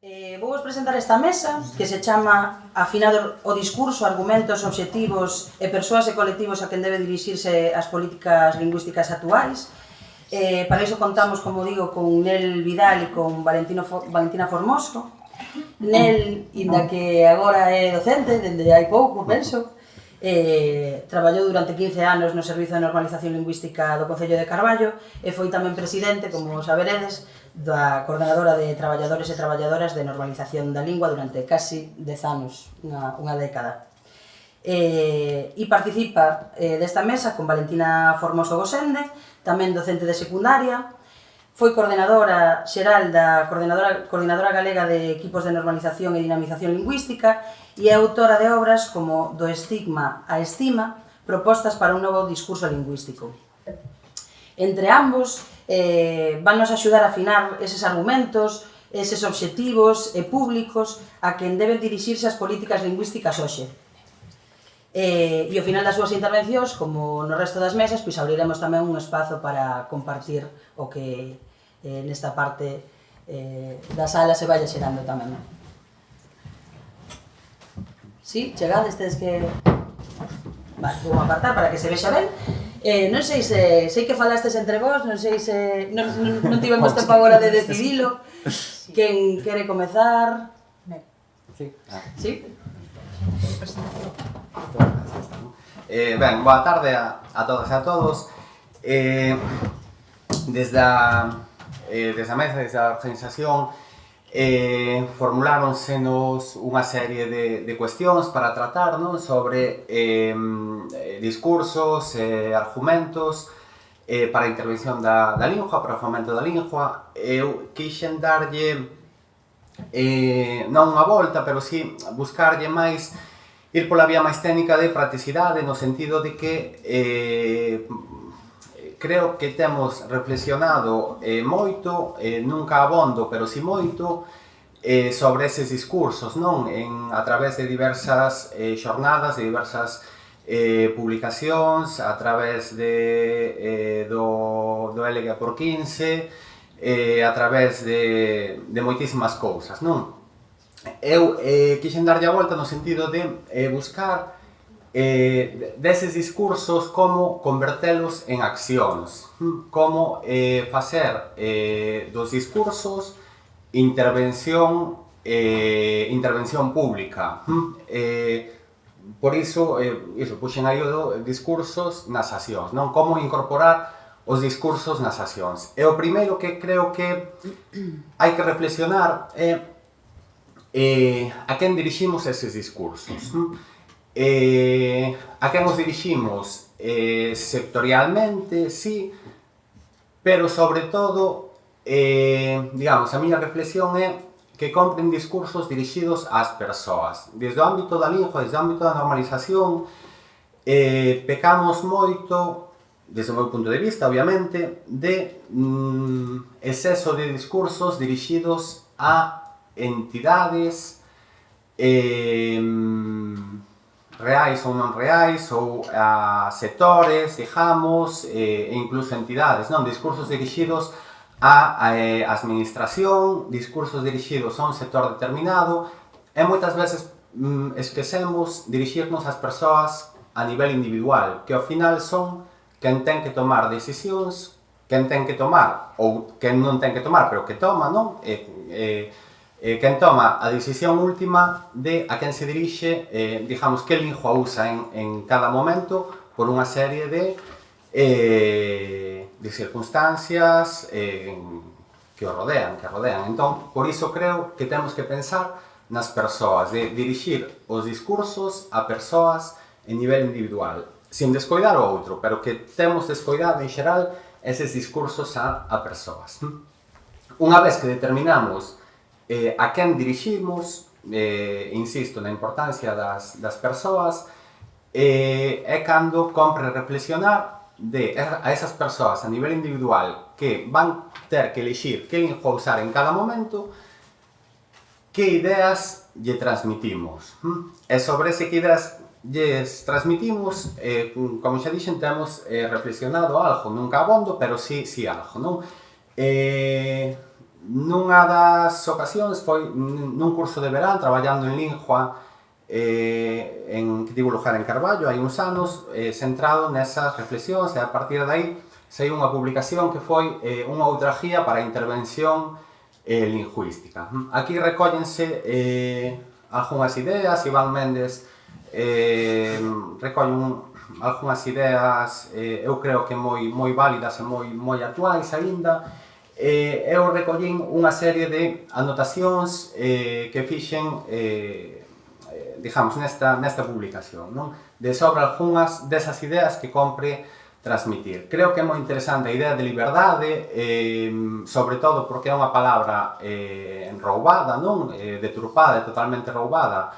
Vou presentar esta mesa que se chama Afinar o discurso, argumentos, obxectivos e persoas e colectivos a quen debe dirixirse as políticas lingüísticas actuais. Para iso contamos, como digo, con Nel Vidal e con Valentina Formoso. Nel, inda que agora é docente, dende hai pouco, penso, traballou durante 15 anos no Servizo de Normalización Lingüística do Concello de Carballo e foi tamén presidente, como saberedes, da Coordenadora de Traballadores e Traballadoras de Normalización da Lingua durante casi 10 anos, unha década. E participa desta mesa con Valentina Formoso Gosende, tamén docente de secundaria, foi coordenadora xeral da Coordinadora Galega de Equipos de Normalización e Dinamización Lingüística e é autora de obras como Do estigma á estima, propostas para un novo discurso lingüístico. Entre ambos, vannos axudar a afinar eses argumentos, eses obxectivos e públicos a quen deben dirixirse as políticas lingüísticas hoxe. E ao final das súas intervencións, como no resto das mesas, pois abriremos tamén un espazo para compartir o que nesta parte da sala se vaya xerando tamén. Si, chegades, tedes que... Vale, vou apartar para que se vexa ben. Non sei se... Sei que falastes entre vós, non sei se... Non tivemos tempo agora de decidilo. Quen quere comezar? Sí. Sí? Ben, boa tarde a todas e a todos. Desde a mesa, desde a organización, formuláronsenos unha serie de cuestións para tratar, non? Sobre discursos, argumentos para a intervención da lingua, para o fomento da lingua. Eu quixen darlle non unha volta, pero si buscarlle máis, ir pola vía máis técnica de practicidade, no sentido de que creo que temos reflexionado moito, nunca abondo, pero si moito, sobre eses discursos, non? A través de diversas xornadas, de diversas publicacións, a través do LG por 15, a través de moitísimas cousas, non? Eu quixen darlle a volta no sentido de buscar deses discursos como convertelos en accións, como facer dos discursos intervención pública. Por iso puxen aí o discursos nas accións, non? Como incorporar os discursos nas accións. E o primeiro que creo que hai que reflexionar é a quen diriximos eses discursos. A quen os diriximos sectorialmente, sí, pero sobre todo, digamos, a miña reflexión é que compren discursos dirixidos ás persoas. Desde o ámbito da lingua, desde o ámbito da normalización, pecamos moito, desde o meu punto de vista, obviamente, de exceso de discursos dirixidos a entidades reais ou non reais, ou a sectores, digamos, e incluso entidades, non? Discursos dirixidos a administración, discursos dirixidos a un sector determinado, e moitas veces esquecemos dirixirnos ás persoas a nivel individual, que ao final son quen ten que tomar decisións, quen ten que tomar, ou quen non ten que tomar, pero que toma, non? Quen toma a decisión última de a quen se dirixe, digamos, que lingua usa en cada momento por unha serie de circunstancias que o rodean. Entón, por iso creo que temos que pensar nas persoas, de dirixir os discursos a persoas en nivel individual, sin descoidar o outro, pero que temos descoidado en xeral eses discursos a persoas. Unha vez que determinamos a quen diriximos, insisto na importancia das persoas, é cando compre reflexionar a esas persoas a nivel individual que van ter que elixir que lingua usar en cada momento, que ideas lle transmitimos. E sobre ese que ideas lles transmitimos, como xa dixen, temos reflexionado algo, nunca abondo, pero sí algo, non? nunha das ocasións foi nun curso de verán traballando en lingua que tivo lugar en Carballo hai uns anos, centrado nesas reflexións, e a partir de aí saiu unha publicación que foi unha outra guía para a intervención lingüística. Aquí recóllense algunhas ideas, Iván Méndez recolle algunhas ideas eu creo que moi válidas e moi actuais aínda. Eu recollín unha serie de anotacións que fixen digamos, nesta publicación, non? De sobre algunhas desas ideas que compre transmitir. Creo que é moi interesante a idea de liberdade, sobre todo porque é unha palabra roubada, non? Deturpada, totalmente roubada.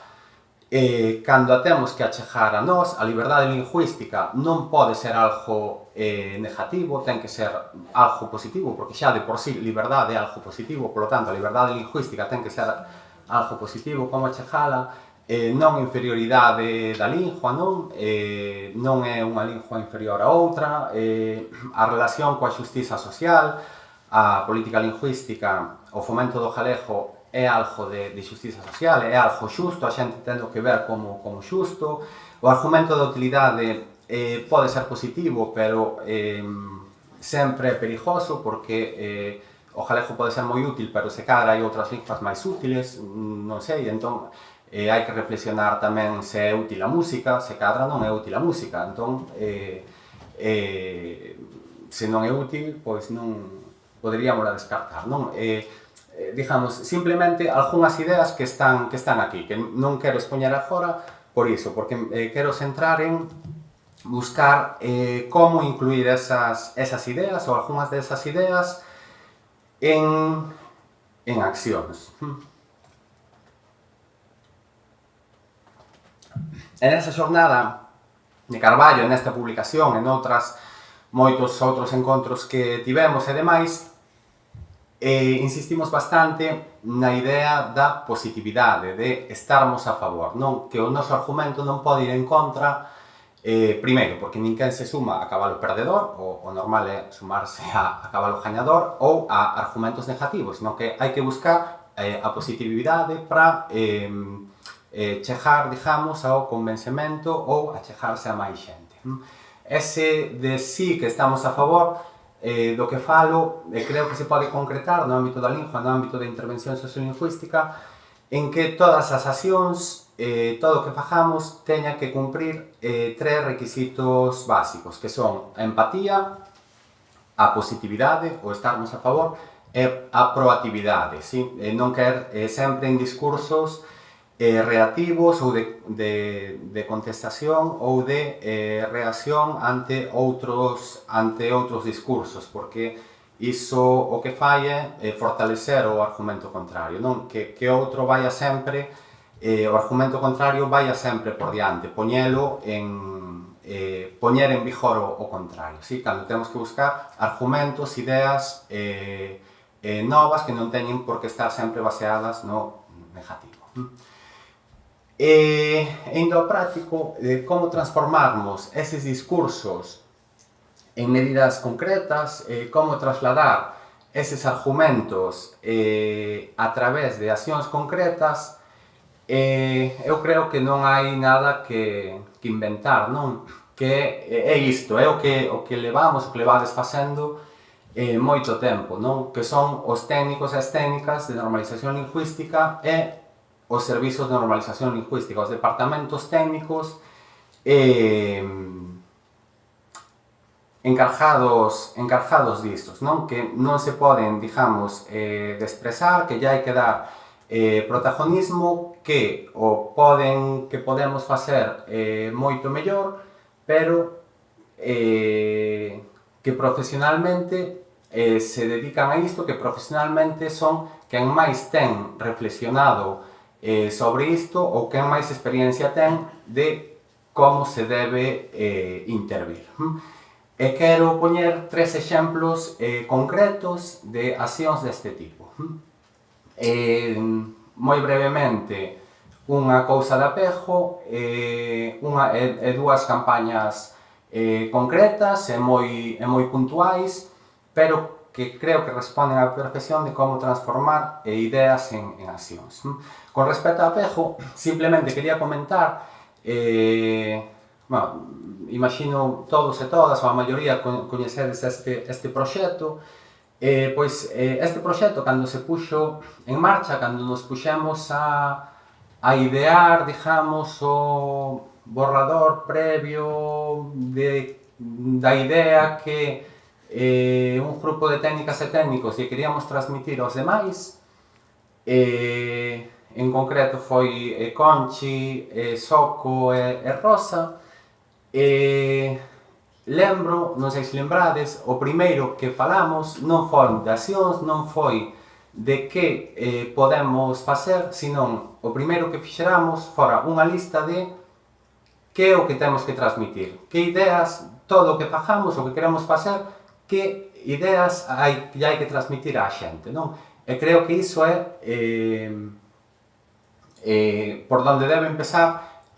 Cando a temos que achegar a nós, a liberdade lingüística non pode ser algo negativo, ten que ser algo positivo, porque xa de por sí liberdade é algo positivo, polo tanto a liberdade lingüística ten que ser algo positivo, como achegala, non inferioridade da lingua, non é unha lingua inferior a outra, a relación coa xustiza social, a política lingüística, o fomento do galego é algo de xustiza social, é algo xusto, a xente tendo que ver como xusto. O argumento da utilidade pode ser positivo, pero sempre é perigoso, porque o galego pode ser moi útil, pero se cadra hai outras linguas máis útiles, non sei, entón hai que reflexionar tamén se é útil a música, se cadra non é útil a música, entón se non é útil, pois non poderíamos descartar, non? Digamos, simplemente algunhas ideas que están aquí, que non quero expoñer agora por iso, porque quero centrar en buscar como incluir esas ideas ou algunhas desas ideas en accións. En esa xornada de Carballo, nesta publicación, en moitos outros encontros que tivemos e demais, insistimos bastante na idea da positividade, de estarmos a favor, non? Que o noso argumento non pode ir en contra, primeiro, porque ninguén se suma a cabalo perdedor, o normal é sumarse a cabalo gañador, ou a argumentos negativos, non? Que hai que buscar a positividade para chegar, digamos, ao convencemento ou a chegarse a máis xente. Ese de sí que estamos a favor, do que falo, creo que se pode concretar no ámbito da lingua, no ámbito da intervención sociolingüística, en que todas as accións, todo o que fagamos, teña que cumprir tres requisitos básicos, que son a empatía, a positividade, o estarmos a favor, e a proactividade, sí? Non quer sempre en discursos reactivos ou de contestación ou de reacción ante outros discursos, porque iso o que fai é fortalecer o argumento contrario, non? Que outro vaya sempre, o argumento contrario vaya sempre por diante, poñer en vigor o contrario, sí? Cando temos que buscar argumentos, ideas novas que non teñen por que estar sempre baseadas no negativo. Indo ao práctico, como transformarmos eses discursos en medidas concretas, como trasladar eses argumentos a través de accións concretas, eu creo que non hai nada que inventar, non? Que é isto, é o que levamos, o que levades facendo moito tempo, non? Que son os técnicos e as técnicas de normalización lingüística e os servizos de normalización lingüística, os departamentos técnicos encargados distos, non? Que non se poden, digamos, desprezar, que ya hai que dar protagonismo, que podemos facer moito mellor, pero que profesionalmente se dedican a isto, que profesionalmente son quen máis ten reflexionado sobre isto ou quen máis experiencia ten de como se debe intervir. E quero poñer tres exemplos concretos de accións deste tipo. Moi brevemente, unha cousa de apego, e dúas campañas concretas e moi puntuais, pero que creo que responden á perfección de como transformar ideas en accións. Con respecto ao apego, simplemente quería comentar, imagino todos e todas, ou a maioría, coñecedes este proxecto. Pois este proxecto, cando se puxo en marcha, cando nos puxemos a idear, digamos, o borrador previo da idea que un grupo de técnicas e técnicos lle queríamos transmitir aos demais, en concreto foi Conchi, Soco e Rosa. Lembro, non sei se lembrades, o primeiro que falamos non foi de accións, non foi de que podemos facer, senón o primeiro que fixeramos fora unha lista de que é o que temos que transmitir, que ideas, todo o que fagamos, o que queremos facer, que ideas hai que transmitir á xente, non? E creo que iso é por onde debe empezar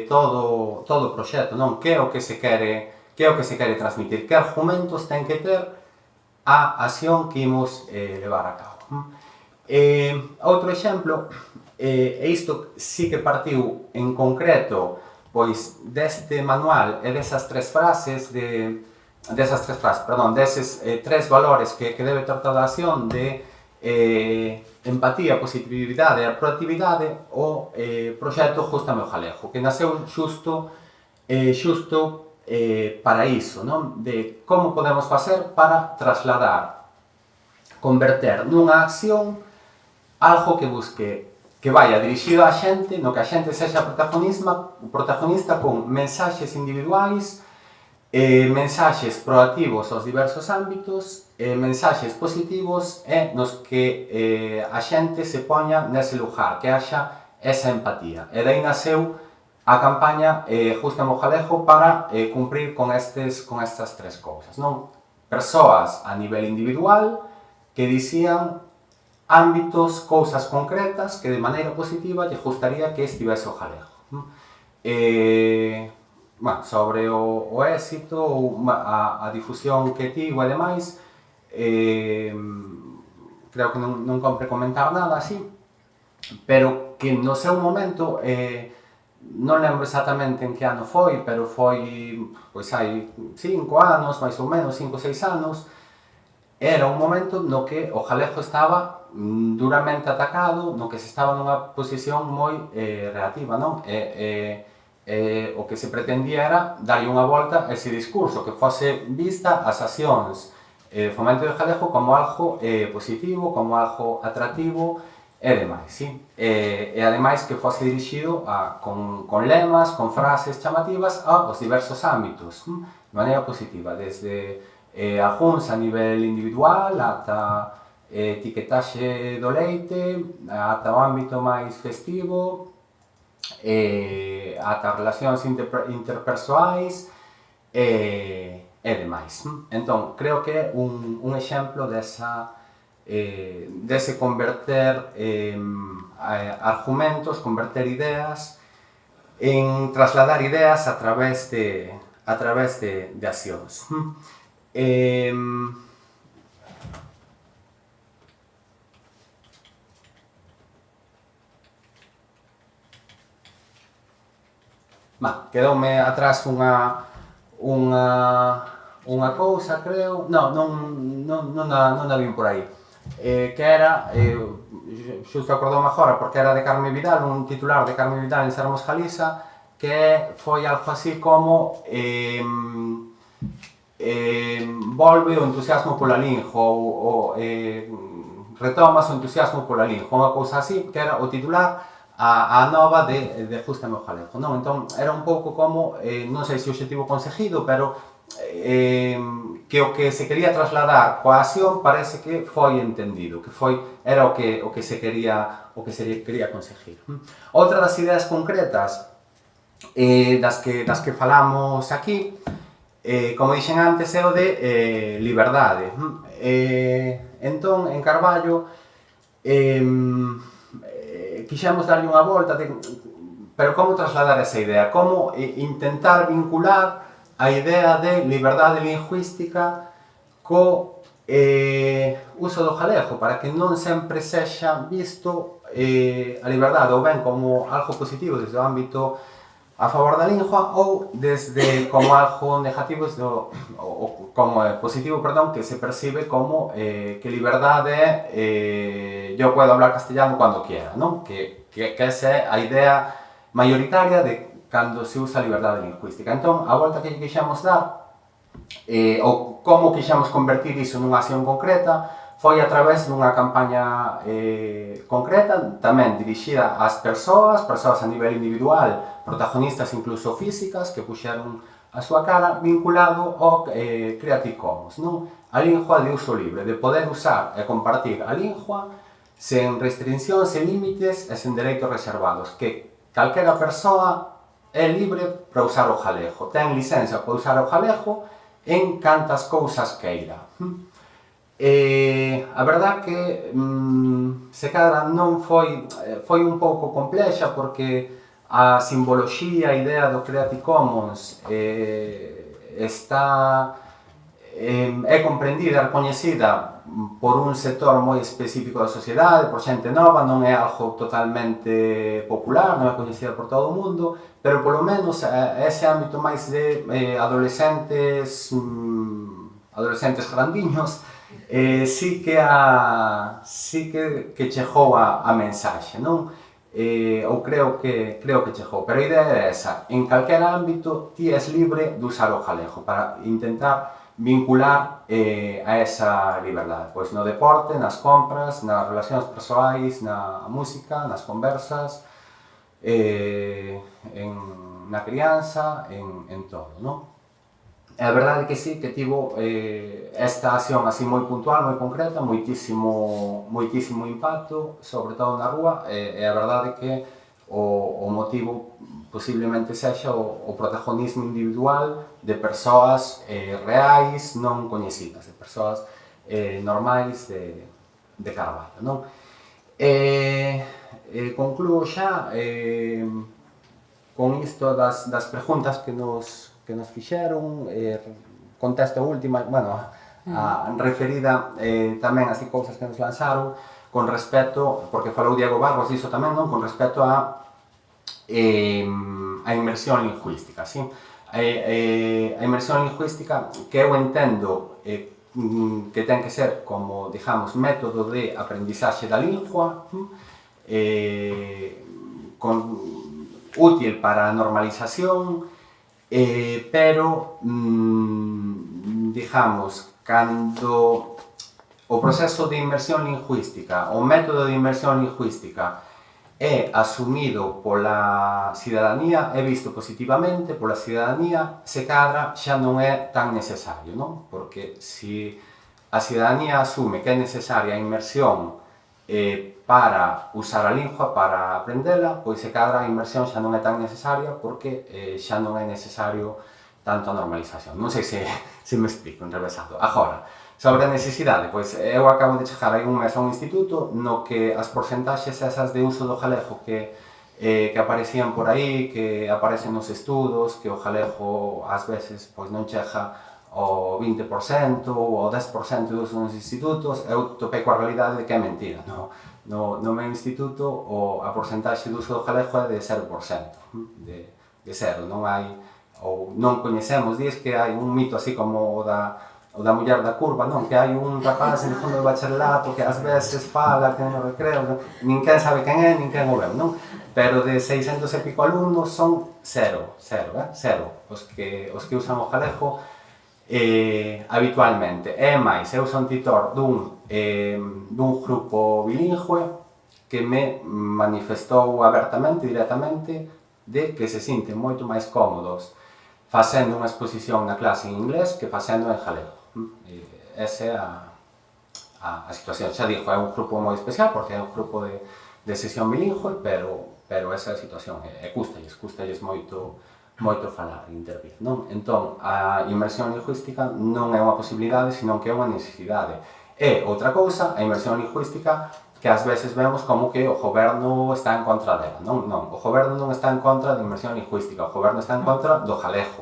todo o proxecto, non? Que é o que se quere transmitir, que argumentos ten que ter a acción que imos levar a cabo. Outro exemplo, e isto sí que partiu en concreto pois deste manual e desas tres valores que debe ter toda a acción de empatía, positividade e proactividade, o proxecto Jústame o Jalego, que nasceu xusto para iso, non? De como podemos facer para trasladar, converter nunha acción algo que busque que vaya dirixido á xente, no que a xente sexa protagonista con mensaxes individuais, mensaxes proactivos aos diversos ámbitos, mensaxes positivos e nos que a xente se poña nese lugar, que haxa esa empatía. E daí nasceu a campaña Jústame o Jalego para cumprir con estas tres cousas, non? Persoas a nivel individual que dicían ámbitos, cousas concretas que de maneira positiva lle gustaría que estivese o jalego. Sobre o éxito ou a difusión que tivo e demais, creo que non compre comentar nada así, pero que no seu momento, non lembro exactamente en que ano foi, pero foi, pois hai 5 anos, máis ou menos, 5 ou 6 anos, era un momento no que o jalego estaba duramente atacado, no que se estaba nunha posición moi reactiva, non? O que se pretendía era darlle unha volta a ese discurso, que fose vista as accións fomento do jalego como algo positivo, como algo atractivo e demais, sí? E ademais que fose dirixido con lemas, con frases chamativas aos diversos ámbitos, de maneira positiva, desde algúns a nivel individual, ata etiquetaxe do leite, ata o ámbito máis festivo, ata relacións interpersoais e demais. Entón, creo que é un exemplo dese converter argumentos, converter ideas en trasladar ideas a través de accións. Quedoume atrás unha cousa, creo, non a vin por aí, que era, xusto acordoume agora, porque era de Carme Vidal, un titular de Carme Vidal en Sermos Galiza, que foi algo así como volve o entusiasmo pola lingua, ou retomas o entusiasmo pola lingua, unha cousa así, que era o titular a nova de Jústame o Jalego, non? Entón, era un pouco como, non sei se o obxectivo conseguido, pero que o que se quería trasladar coa acción parece que foi entendido, que era o que se quería conseguir. Outra das ideas concretas das que falamos aquí, como dixen antes, é o de liberdade. Entón, en Carballo, quixemos darlle unha volta, pero como trasladar esa idea? Como intentar vincular a idea de liberdade lingüística co uso do galego para que non sempre sexa visto a liberdade ou ben como algo positivo desde o ámbito a favor da lingua ou desde como algo negativo ou como positivo, perdón, que se percibe como que liberdade yo puedo hablar castellano cuando quiera, non? Que esa é a idea mayoritaria de cando se usa a liberdade lingüística. Entón, a volta que quixemos dar ou como quixemos convertir iso nunha acción concreta foi a través dunha campaña concreta, tamén dirixida ás persoas a nivel individual, protagonistas incluso físicas, que puxeron a súa cara, vinculado ao Creative Commons, non? A lingua de uso libre, de poder usar e compartir a lingua sen restriccións, sen límites e sen dereitos reservados, que calquera persoa é libre para usar o galego, ten licencia para usar o galego en cantas cousas queira. A verdad que se cadra non foi un pouco complexa porque a simboloxía, a idea do Creative Commons é comprendida, recoñecida por un sector moi específico da sociedade, por xente nova, non é algo totalmente popular, non é coñecida por todo o mundo, pero polo menos ese ámbito máis de adolescentes grandiños, sí que chegou a mensaxe, non? Ou creo que chegou, pero a idea é esa, en calquer ámbito ti és libre de usar o galego para intentar vincular a esa liberdade, pois no deporte, nas compras, nas relacións persoais, na música, nas conversas, na crianza, en todo, non? É a verdade que sí, que tivo esta acción así moi puntual, moi concreta, moitísimo impacto, sobre todo na rúa, e a verdade que o motivo posiblemente sexa o protagonismo individual de persoas reais, non coñecidas, de persoas normais de Carballo, non? Concluo xa con isto das preguntas que nos fixeron, contesto a última, bueno, a referida tamén así cousas que nos lanzaron con respecto, porque falou Diego Barros diso tamén, non? Con respecto a inmersión lingüística, sí? A inmersión lingüística que eu entendo que ten que ser como, digamos, método de aprendizaxe da lingua, útil para a normalización, pero, digamos, cando o proceso de inmersión lingüística, o método de inmersión lingüística é asumido pola cidadanía, é visto positivamente pola cidadanía, se cadra xa non é tan necesario, non? Porque se a cidadanía asume que é necesaria a inmersión para usar a lingua, para aprendela, pois se cadra a inmersión xa non é tan necesaria porque xa non é necesario tanto a normalización. Non sei se me explico enrevesado. Agora, sobre a necesidade, pois eu acabo de chegar aí un mes a un instituto no que as porcentaxes esas de uso do galego que aparecían por aí, que aparecen nos estudos, que o galego ás veces pois non chega o 20% ou o 10% de uso nos institutos, eu topei coa realidade de que é mentira. No meu instituto a porcentaxe de uso do galego é de 0%, de cero, non hai, ou non coñecemos, dis que hai un mito así como o da muller da curva, non? Que hai un rapaz en fondo de bacharelato que ás veces fala, que no recreo, ninguén sabe quen é, ninguén o veu, non? Pero de 600 e pico alumnos son cero, os que usan o galego habitualmente. E máis, eu son titor dun grupo bilingüe que me manifestou abertamente, directamente, de que se sinten moito máis cómodos facendo unha exposición na clase en inglés que facendo en galego. Esa é a situación. Xa digo, é un grupo moi especial porque é un grupo de sesión bilingüe, pero esa é a situación. Custalles moito falar e intervir, non? Entón, a inmersión lingüística non é unha posibilidade, senón que é unha necesidade. E outra cousa, a inmersión lingüística que ás veces vemos como que o goberno está en contra dela. Non, o goberno non está en contra da inmersión lingüística, o goberno está en contra do galego.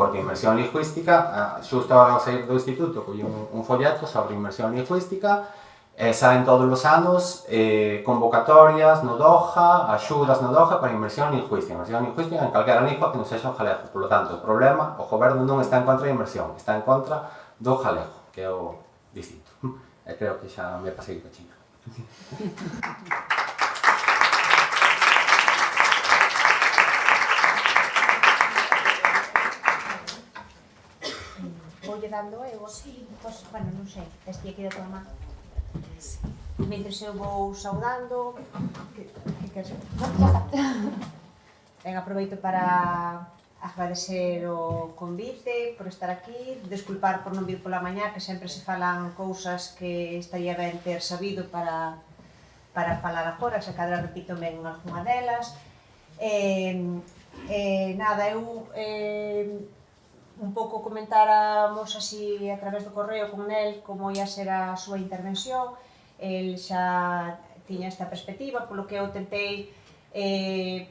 porque inmersión lingüística, xusto agora ao sair do instituto, collí un folleto sobre inmersión lingüística, saen todos os anos convocatorias no Doja, axudas no Doja para inmersión lingüística en calquera lingua que non sexa o galego. Por lo tanto, o problema, o goberno non está en contra da inmersión, está en contra do galego, que é o distinto. E creo que xa me pasei o cachino. Voulle dando eu, pois, bueno, non sei, este aquí da tua man. Mentres eu vou saudando, que queres? Ben, aproveito para agradecer o convite, por estar aquí, desculpar por non vir pola mañá, que sempre se falan cousas que estaría ben ter sabido para falar agora, se cadra repito ben algunha delas. Nada, eu un pouco comentáramos así a través do correo con el como ia ser a súa intervención. El xa tiña esta perspectiva, polo que eu tentei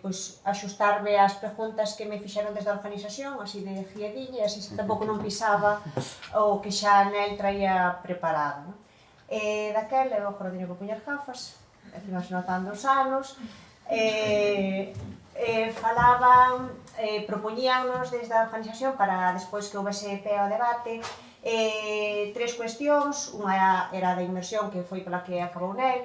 pois, axustarme ás preguntas que me fixeron desde a organización, así de guiadiña, e así tampouco non pisaba o que xa nel traía preparado. Daquela, eu agora teño que poñer gafas, aquí nos notando os anos, falaban, propoñíannos desde a organización para despois que houvese pé ao debate tres cuestións, unha era da inmersión que foi pola que acabou nel,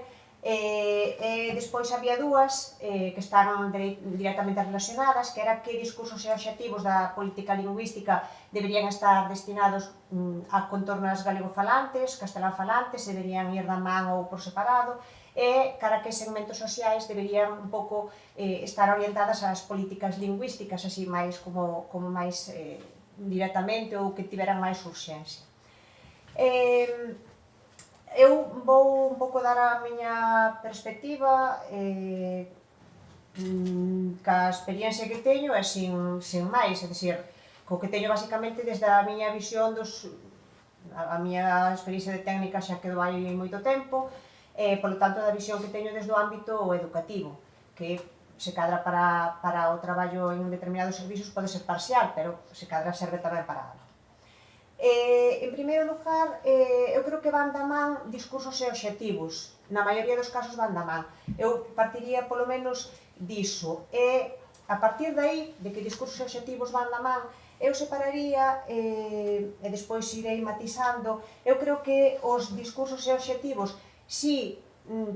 despois había dúas que estaban directamente relacionadas, que era que discursos e obxectivos da política lingüística deberían estar destinados a contornas galegofalantes, castelánfalantes, se deberían ir da man ou por separado, e cara que segmentos sociais deberían un pouco estar orientadas ás políticas lingüísticas, así máis como máis directamente ou que tiveran máis urxencia. Eu vou un pouco dar a miña perspectiva ca experiencia que teño e sin máis, é dicir, co que teño basicamente desde a miña visión a miña experiencia de técnica xa quedou aí moito tempo, polo tanto da visión que teño desde o ámbito educativo, que se cadra para o traballo en determinados servizos pode ser parcial, pero se cadra serve tamén para algo. En primeiro lugar, eu creo que van da man discursos e obxectivos, na maioría dos casos van da man. Eu partiría polo menos diso, e a partir de aí, de que discursos e obxectivos van da man, eu separaría, e despois irei matizando, eu creo que os discursos e obxectivos si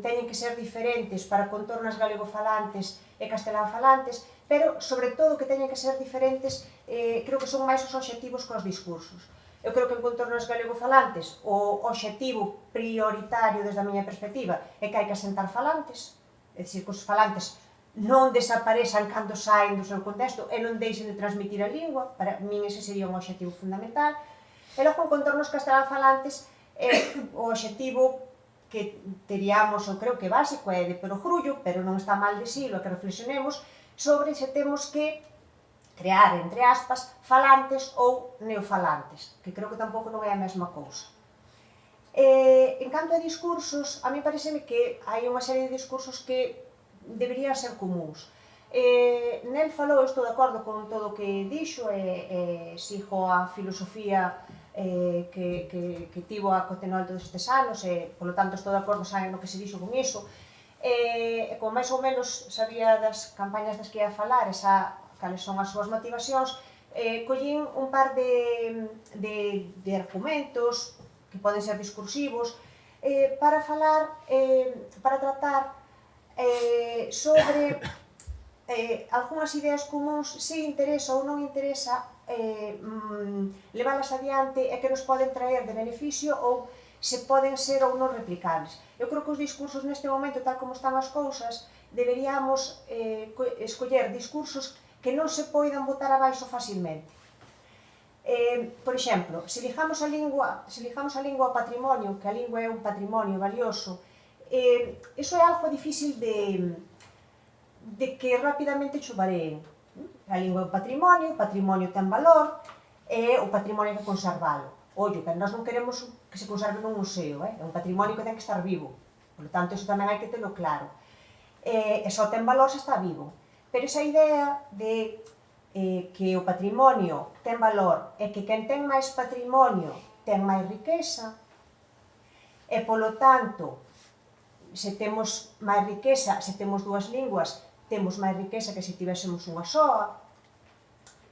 teñen que ser diferentes para contornas galegofalantes e castelánfalantes, pero, sobre todo, que teñen que ser diferentes, creo que son máis os obxectivos que os discursos. Eu creo que en contornos galegofalantes o obxectivo prioritario desde a miña perspectiva é que hai que asentar falantes, é dicir, que os falantes non desaparezan cando saen do seu contexto e non deixen de transmitir a lingua, para min ese sería un obxectivo fundamental. E logo en contornos castelánfalantes o obxectivo que teríamos, eu creo que básico, é de perogrullo, pero non está mal decirlo, que reflexionemos sobre se temos que crear, entre aspas, falantes ou neofalantes, que creo que tampouco non é a mesma cousa. En canto a discursos, a mí pareceme que hai unha serie de discursos que deberían ser comuns. Nel falou, estou de acordo con todo o que dixo, e sigo a filosofía que tivo a Cotenol todos estes anos, e, polo tanto, estou de acordo xa no que se dixo con iso. E como máis ou menos sabía das campañas das que ia falar, cales son as súas motivacións, collín un par de argumentos que poden ser discursivos para falar, para tratar sobre algunhas ideas comuns, se interesa ou non interesa leválas adiante e que nos poden traer de beneficio ou se poden ser ou non replicables. Eu creo que os discursos neste momento, tal como están as cousas, deberíamos escoller discursos que non se poidan botar abaixo facilmente. Por exemplo, se ligamos a lingua ao patrimonio, que a lingua é un patrimonio valioso, iso é algo difícil de que rapidamente chuvareen. A lingua é un patrimonio, o patrimonio ten valor, e o patrimonio hai que conservalo. Ollo, pero nós non queremos que se conserve nun museo, é un patrimonio que ten que estar vivo. Por lo tanto, iso tamén hai que telo claro. E só ten valor se está vivo. Pero esa idea de que o patrimonio ten valor e que quen ten máis patrimonio ten máis riqueza, e polo tanto, se temos máis riqueza, se temos dúas linguas, temos máis riqueza que se tivésemos unha soa,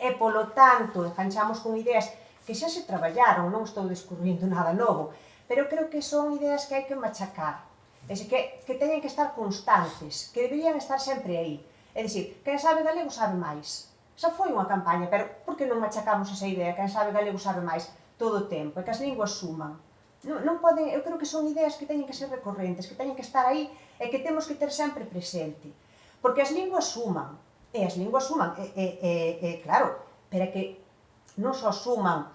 e polo tanto, enganchamos con ideas que xa se traballaron, non estou descubrindo nada novo, pero creo que son ideas que hai que machacar, que teñen que estar constantes, que deberían estar sempre aí. É dicir, quen sabe galego sabe máis. Xa foi unha campaña, pero por que non machacamos esa idea? Quen sabe galego sabe máis todo o tempo, e que as linguas suman. Non poden, eu creo que son ideas que teñen que ser recorrentes, que teñen que estar aí e que temos que ter sempre presente. Porque as linguas suman, claro, pero é que non só suman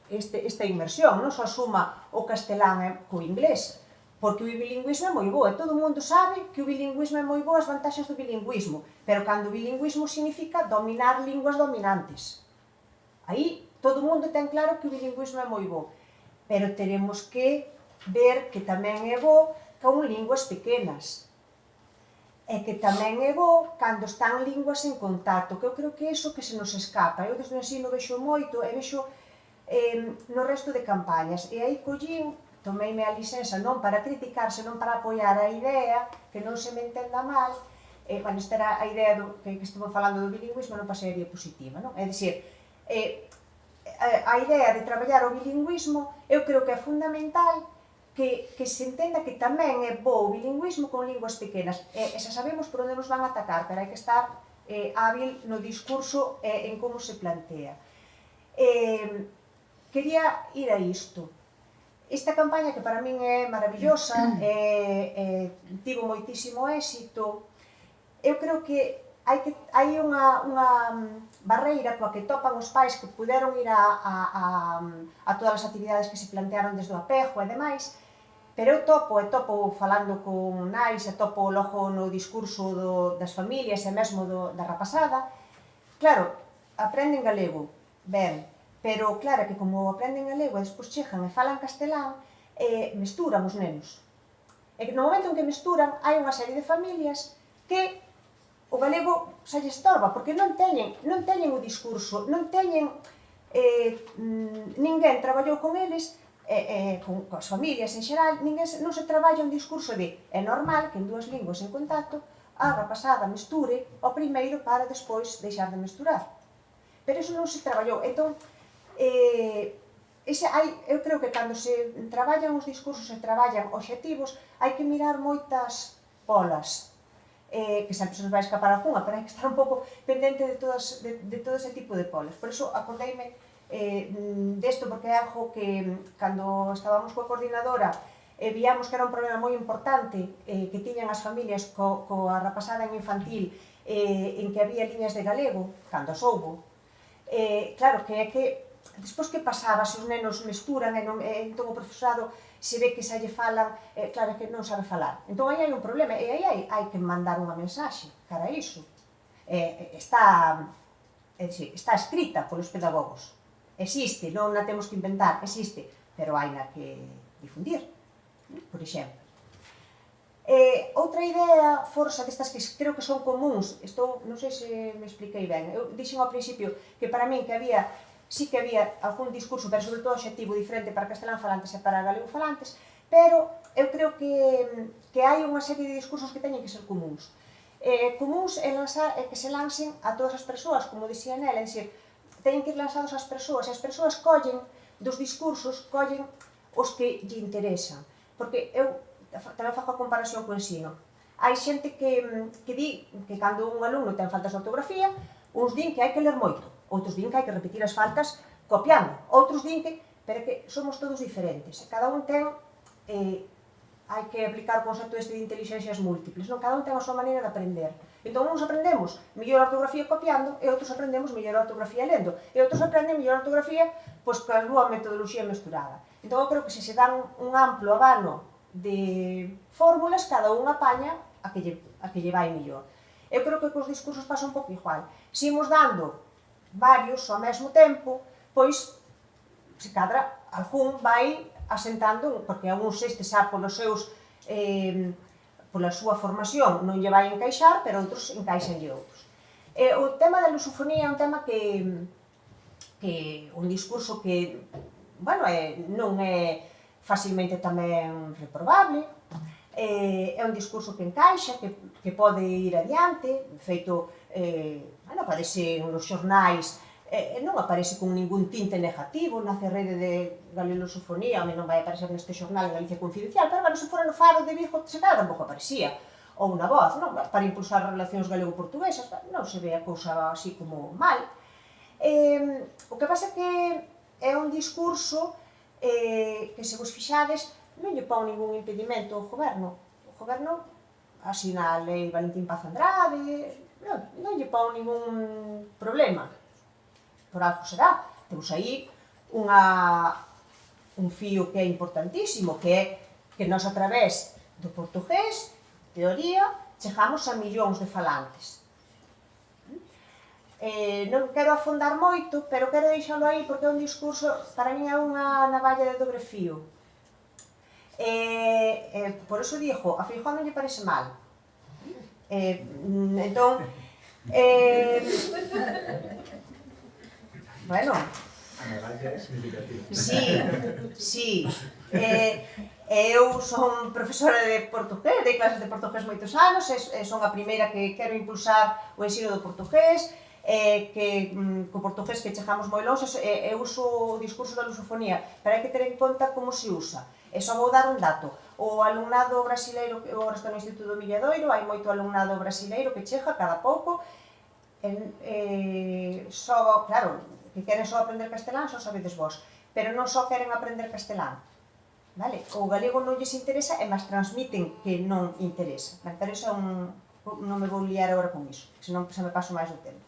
esta inmersión, non só suma o castelán co inglés, porque o bilingüismo é moi bo, e todo o mundo sabe que o bilingüismo é moi bo, as vantaxes do bilingüismo, pero cando o bilingüismo significa dominar linguas dominantes. Aí todo o mundo ten claro que o bilingüismo é moi bo, pero teremos que ver que tamén é bo con linguas pequenas, e que tamén é bo cando están linguas en contacto, que eu creo que é iso que se nos escapa. Eu desde o ensino vexo moito, e vexo no resto de campañas, e aí collín, tomeime a licenza non para criticar, senón para apoiar a idea, que non se me entenda mal, bueno, esta era a idea que estuvo falando do bilingüismo, non pasei a diapositiva, non? É dicir, a idea de traballar o bilingüismo, eu creo que é fundamental que se entenda que tamén é bo o bilingüismo con linguas pequenas, e xa sabemos por onde nos van a atacar, pero hai que estar hábil no discurso e en como se plantea. Quería ir a isto. Esta campaña, que para min é maravillosa, tivo moitísimo éxito, eu creo que hai unha barreira coa que topan os pais que puderon ir a todas as actividades que se plantearon desde o apego e demais, pero eu topo falando con nais, e topo logo no discurso das familias e mesmo da rapazada. Claro, aprenden galego, ben, pero claro que como aprenden galego e despois chegan e falan castelán, mesturan os nenos. E no momento en que mesturan, hai unha serie de familias que o galego xa lle estorba, porque non teñen o discurso, non teñen, ninguén traballou con eles, con as familias en xeral, non se traballa un discurso de é normal que en dúas linguas en contacto a rapazada mesture o primeiro para despois deixar de mesturar. Pero iso non se traballou. Entón, eu creo que cando se traballan os discursos e traballan obxectivos, hai que mirar moitas polas, que sempre se nos vai escapar algunha, pero hai que estar un pouco pendente de todo ese tipo de polas. Por iso acordeime desto, porque é algo que cando estábamos coa coordinadora víamos que era un problema moi importante que tiñan as familias coa rapazada en infantil, en que había liñas de galego, cando as houbo. Claro, que é que despois que pasaba, se os nenos mesturan, entón o profesorado se ve que xa lle falan, claro que non sabe falar. Entón aí hai un problema, e aí hai que mandar unha mensaxe cara a iso. Está escrita polos pedagogos. Existe, non a temos que inventar, existe, pero hai na que difundir, por exemplo. Outra idea forza destas que creo que son comuns, non sei se me expliquei ben, eu dixen ao principio que para min sí que había algún discurso, pero sobre todo obxectivo diferente para castelán falantes e para galego falantes, pero eu creo que hai unha serie de discursos que teñen que ser comuns. Comuns é que se lancen a todas as persoas, como dixía nela, é dicir, teñen que ir lanzados ás persoas, e as persoas collen dos discursos, collen os que lle interesan. Porque eu tamén fago a comparación co ensino. Hai xente que di que cando un alumno ten faltas de ortografía, uns din que hai que ler moito, outros din que hai que repetir as faltas copiando, outros din que... pero que somos todos diferentes, cada un ten... hai que aplicar o concepto de inteligencias múltiples, non? Cada un ten a súa maneira de aprender. Entón, uns aprendemos mellor a ortografía copiando, e outros aprendemos mellor a ortografía lendo, e outros aprenden mellor a ortografía pois coa súa metodoloxía mesturada. Entón, eu creo que se dan un amplo abano de fórmulas, cada un apaña a que lle vai mellor. Eu creo que cos discursos pasa un pouco igual. Se imos dando varios ao mesmo tempo, pois, se cadra, algún vai asentando, porque algúns estes xa pola súa formación non lle vai encaixar, pero outros encaixanlle outros. O tema da lusofonía é un tema que un discurso que, bueno, non é facilmente tamén reprobable, é un discurso que encaixa, que pode ir adiante, feito, bueno, aparece nos xornais, non aparece con ningún tinte negativo, nace a rede de galelosofonía, onde non vai aparecer neste xornal Galicia Confidencial, pero bueno, se fora no Faro de Vigo, se calhar tampouco aparecía, ou na Voz, non? Para impulsar relacións galego-portuguesas, non se ve a cousa así como mal. O que pasa é que é un discurso que, se vos fixades, non lle pon ningún impedimento ao goberno. O goberno asina a lei Valentín Paz Andrade, non lle pon ningún problema. Por algo será. Temos aí un fío que é importantísimo, que é que nós, a través do portugués, teoría, chegamos a millóns de falantes. Non quero afondar moito, pero quero deixalo aí porque é un discurso, para min é unha navalla de dobre fío. Por eso digo, a Feijóo non lle parece mal. Entón, bueno, sí, eu son profesora de portugués, dei clases de portugués moitos anos, son a primeira que quero impulsar o ensino do portugués, que co portugués que chegamos moi longe, eu uso o discurso da lusofonía, pero hai que ter en conta como se usa. E só vou dar un dato. O alumnado brasileiro, eu agora estou no Instituto do Milladoiro, hai moito alumnado brasileiro que chega cada pouco, só, claro, que queren só aprender castelán, só sabedes vos, pero non só queren aprender castelán. Vale? O galego non lles interesa e mas transmiten que non interesa. Pero iso non me vou liar agora con iso, senón se me paso máis do tempo.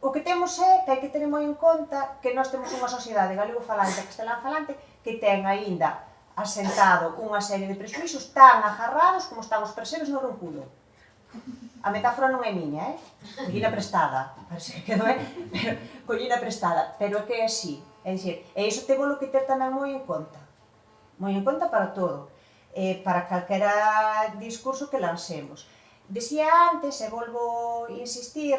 O que temos é que hai que ter moi en conta que nós temos unha sociedade galego-falante e castelán-falante que ten aínda asentado unha serie de prexuízos tan agarrados como están os percebes no roncudo. A metáfora non é miña, collina prestada, parece que quedou, pero collina prestada, pero é que é así, é dicir, e iso temos que ter tamén moi en conta para todo, para calquera discurso que lancemos. Decía antes, e volvo a insistir,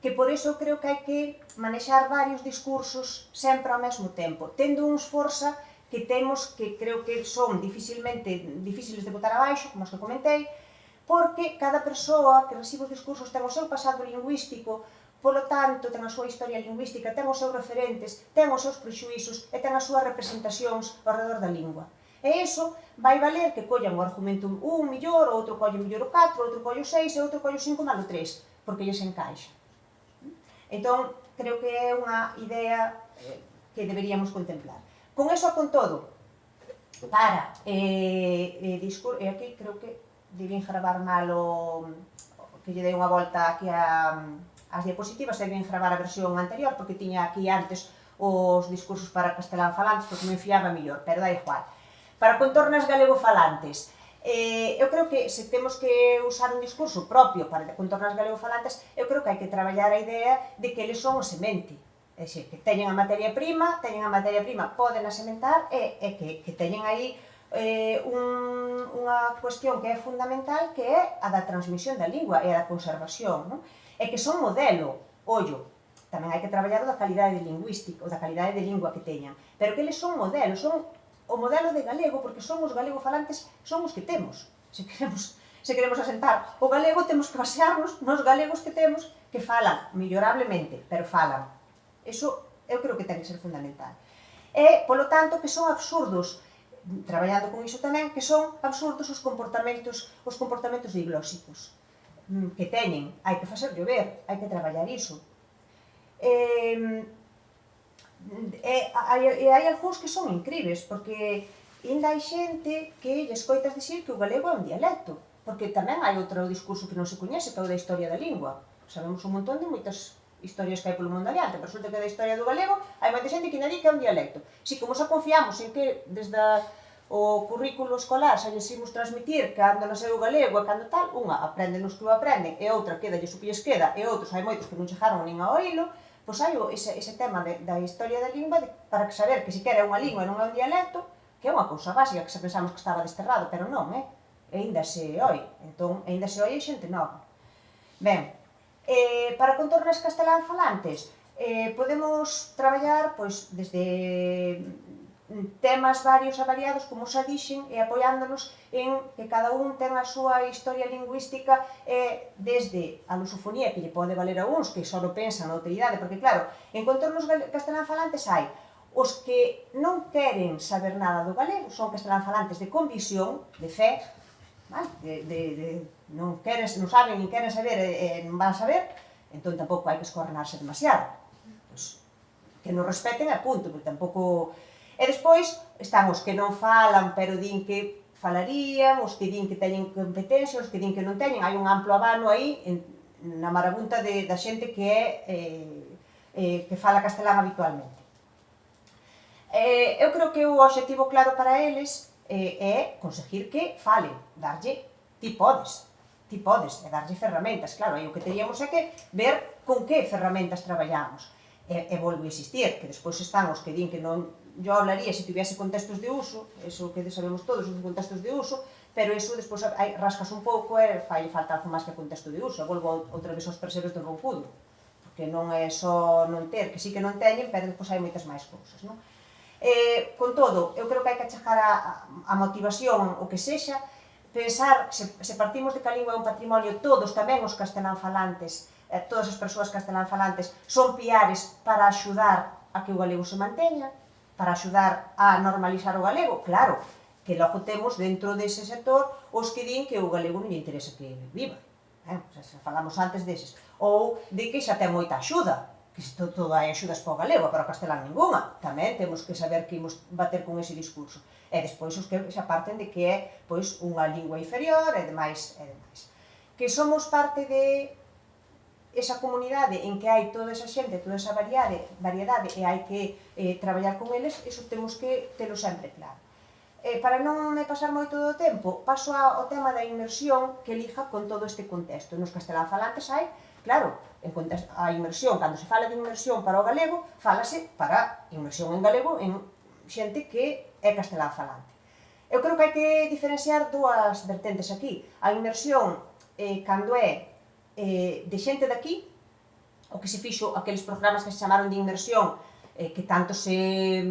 que por iso creo que hai que manexar varios discursos sempre ao mesmo tempo, tendo uns forza que temos que creo que son difíciles de botar abaixo, como os que comentei, porque cada persoa que recibe os discursos ten o seu pasado lingüístico, polo tanto, ten a súa historia lingüística, ten os seus referentes, ten os seus prexuízos e ten as súas representacións ao redor da lingua. E iso vai valer que collan o argumento 1 millor, outro colle mellor o 4, outro colle o 6 e outro colle o 5 malo 3, porque lles encaixa. Entón, creo que é unha idea que deberíamos contemplar. Con eso, con todo, para discurso, e aquí creo que debín gravar mal que lle dei unha volta aquí ás diapositivas, e debín gravar a versión anterior, porque tiña aquí antes os discursos para castelán falantes, porque me enfiaba mellor, pero dá igual. Para contornas galego-falantes, eu creo que se temos que usar un discurso propio para contornas galego-falantes, eu creo que hai que traballar a idea de que eles son o semente. É dicir, que teñen a materia prima, poden a sementar, e que teñen aí unha cuestión que é fundamental, que é a da transmisión da lingua e a da conservación, non? E que son modelo, ollo, tamén hai que traballar o da calidade lingüística, o da calidade de lingua que teñan, pero que eles son modelo, son o modelo de galego, porque son os galego-falantes, son os que temos. Se queremos asentar o galego, temos que basearnos nos galegos que temos, que falan mellorablemente, pero falan. Eso eu creo que ten que ser fundamental. E, polo tanto, que son absurdos, traballando con iso tamén, que son absurdos os comportamentos diglóxicos que teñen. Hai que facer llover, hai que traballar iso. E hai algúns que son incríveis, porque ainda hai xente que lle escoitas dicir que o galego é un dialecto, porque tamén hai outro discurso que non se coñece, que é o da historia da lingua. Sabemos un montón de moitas historias que hai polo mundo adiante, pero resulta que da historia do galego hai moita xente que ainda di que é un dialecto. Si, como xa confiamos en que desde o currículo escolar xa lles imos transmitir cando nasceu o galego e cando tal, unha aprenden os que o aprenden e outra queda lle supilles queda, e outros hai moitos que non chegaron nin a oílo, pois hai ese tema da historia da lingua para saber que siquera é unha lingua e non é un dialecto, que é unha cousa básica que se pensamos que estaba desterrado, pero non, aínda se oi. Entón, aínda se oi xente nova. Ben, para contornas castelán falantes, podemos traballar pois, desde temas varios e variados, como xa dixen, e apoiándonos en que cada un ten a súa historia lingüística desde a lusofonía, que lle pode valer a uns, que só non pensan na autoridade, porque claro, en contornos castelán falantes hai os que non queren saber nada do galego, son castelán falantes de convicción, de fe, non saben nin queren saber e non van saber, entón tampouco hai que escorrenarse demasiado. Que nos respeten a punto, porque tampouco... E despois están os que non falan, pero din que falarían, os que din que teñen competencia, os que din que non teñen. Hai un amplo abano aí na marabunta da xente que fala castelán habitualmente. Eu creo que o obxectivo claro para eles é conseguir que falen, darlle, ti podes, e darlle ferramentas. Claro, aí o que teríamos é que ver con que ferramentas traballamos. E volvo a insistir, que despois están os que din que non... Yo hablaría se tuviese contextos de uso, eso que sabemos todos, os contextos de uso, pero eso despois rascas un pouco e fai falta algo máis que contexto de uso. Volvo outra vez aos percebes do roncudo, porque non é só non ter, que sí que non teñen, pero despois hai moitas máis cousas, non? Con todo, eu creo que hai que achegar a motivación, o que sexa, pensar, se partimos de que a lingua é un patrimonio, todos, tamén os castelán falantes, todas as persoas castelán falantes, son piares para axudar a que o galego se manteña, para axudar a normalizar o galego, claro, que logo temos dentro dese sector os que din que o galego non lle interesa que viva. Falamos antes deses. Ou de que xa ten moita axuda, que todo hai axudas para o galego, para o castelán ninguna. Tamén temos que saber que imos bater con ese discurso. E despois os que xa parten de que é unha lingua inferior e demais. Que somos parte de esa comunidade en que hai toda esa xente, toda esa variedade e hai que traballar con eles, iso temos que telo sempre claro. Para non me pasar moito do tempo, paso ao tema da inmersión que liga con todo este contexto. Nos castelán falantes hai, claro, a inmersión, cando se fala de inmersión para o galego, fálase para inmersión en galego en xente que é castelán falante. Eu creo que hai que diferenciar dúas vertentes aquí. A inmersión, cando é de xente daqui, o que se fixo aqueles programas que se chamaron de inmersión, que tanto se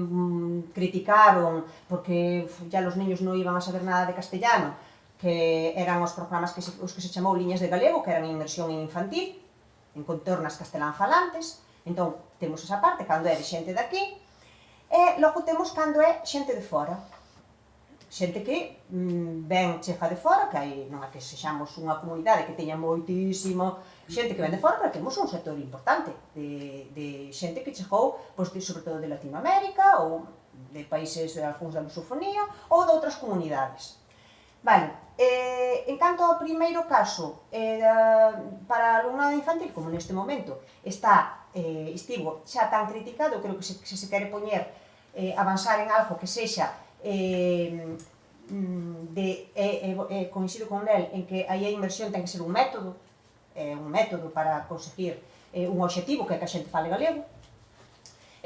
criticaron porque ya os niños non iban a saber nada de castellano, que eran os programas que se chamou Liñas de Galego, que eran inmersión infantil, en contornas castelán falantes. Entón, temos esa parte, cando é de xente daqui, e logo temos cando é xente de fora. Xente que chega de fora, que non é que sexamos unha comunidade que teña moitísima xente que ven de fora, pero temos un sector importante de xente que chegou, sobre todo de Latinoamérica, ou de países, algúns da lusofonía, ou de outras comunidades. Vale, en canto ao primeiro caso, para alumnado infantil, como neste momento estivo xa tan criticado, eu creo que se quere poñer, avanzar en algo que sexa coincido con el en que aí a inmersión ten que ser un método para conseguir un obxectivo que é que a xente fale galego.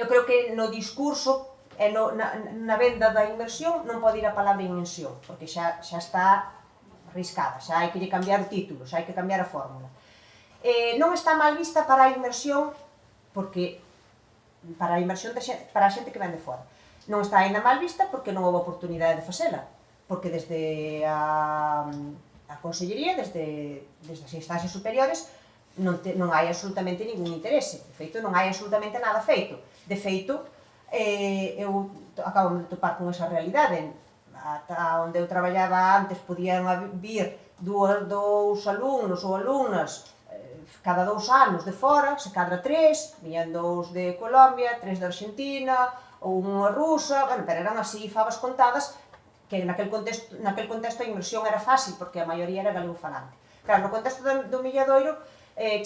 Eu creo que no discurso e na venda da inmersión non pode ir a palabra inmersión, porque xa está arriscada, xa hai que lle cambiar o título, xa hai que cambiar a fórmula. Non está mal vista para a inmersión, porque para a inmersión para a xente que ven de fora. Non está ainda mal vista porque non houve oportunidade de facela, porque desde a Consellería, desde as instancias superiores, non hai absolutamente ningún interese. De feito, non hai absolutamente nada feito. De feito, eu acabo de topar con esa realidade. Ata onde eu traballaba antes podían vir dous alumnos ou alumnas cada 2 anos de fora, se cadra 3, viñan 2 de Colombia, 3 de Argentina, ou unha rusa, pero eran así favas contadas, que naquel contexto a inmersión era fácil, porque a maioría era galego falante. Claro, no contexto do Milladoiro,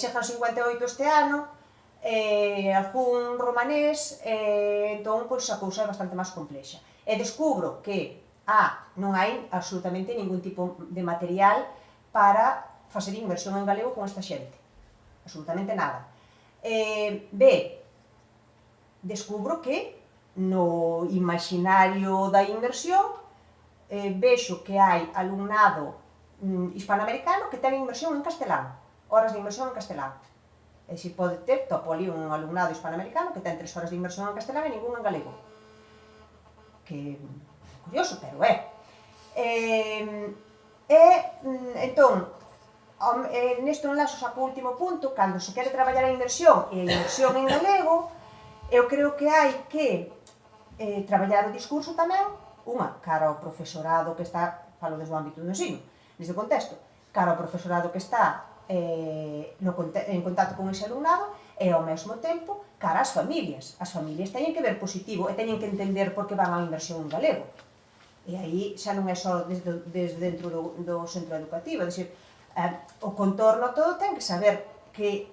chegan 58 este ano, algún romanés, entón a cousa é bastante máis complexa. E descubro que non hai absolutamente ningún tipo de material para facer inmersión en galego con esta xente. Absolutamente nada. Descubro que no imaginario da inmersión vexo que hai alumnado hispanoamericano que ten inmersión en castelán, horas de inmersión en castelán. É dicir, pode ter, topo ali un alumnado hispanoamericano que ten 3 horas de inmersión en castelán e ningún en galego. Que curioso, pero é. Entón, nesto enlazo saco o último punto, cando se quere traballar a inmersión e a inmersión en galego, eu creo que hai que traballar o discurso tamén, unha, cara ao profesorado que está, falo desde o ámbito do ensino, neste contexto, cara ao profesorado que está en contacto con ese alumnado e ao mesmo tempo cara ás familias. As familias teñen que ver positivo e teñen que entender por que van á inmersión en galego. E aí xa non é só desde dentro do centro educativo, é dicir, o contorno todo ten que saber que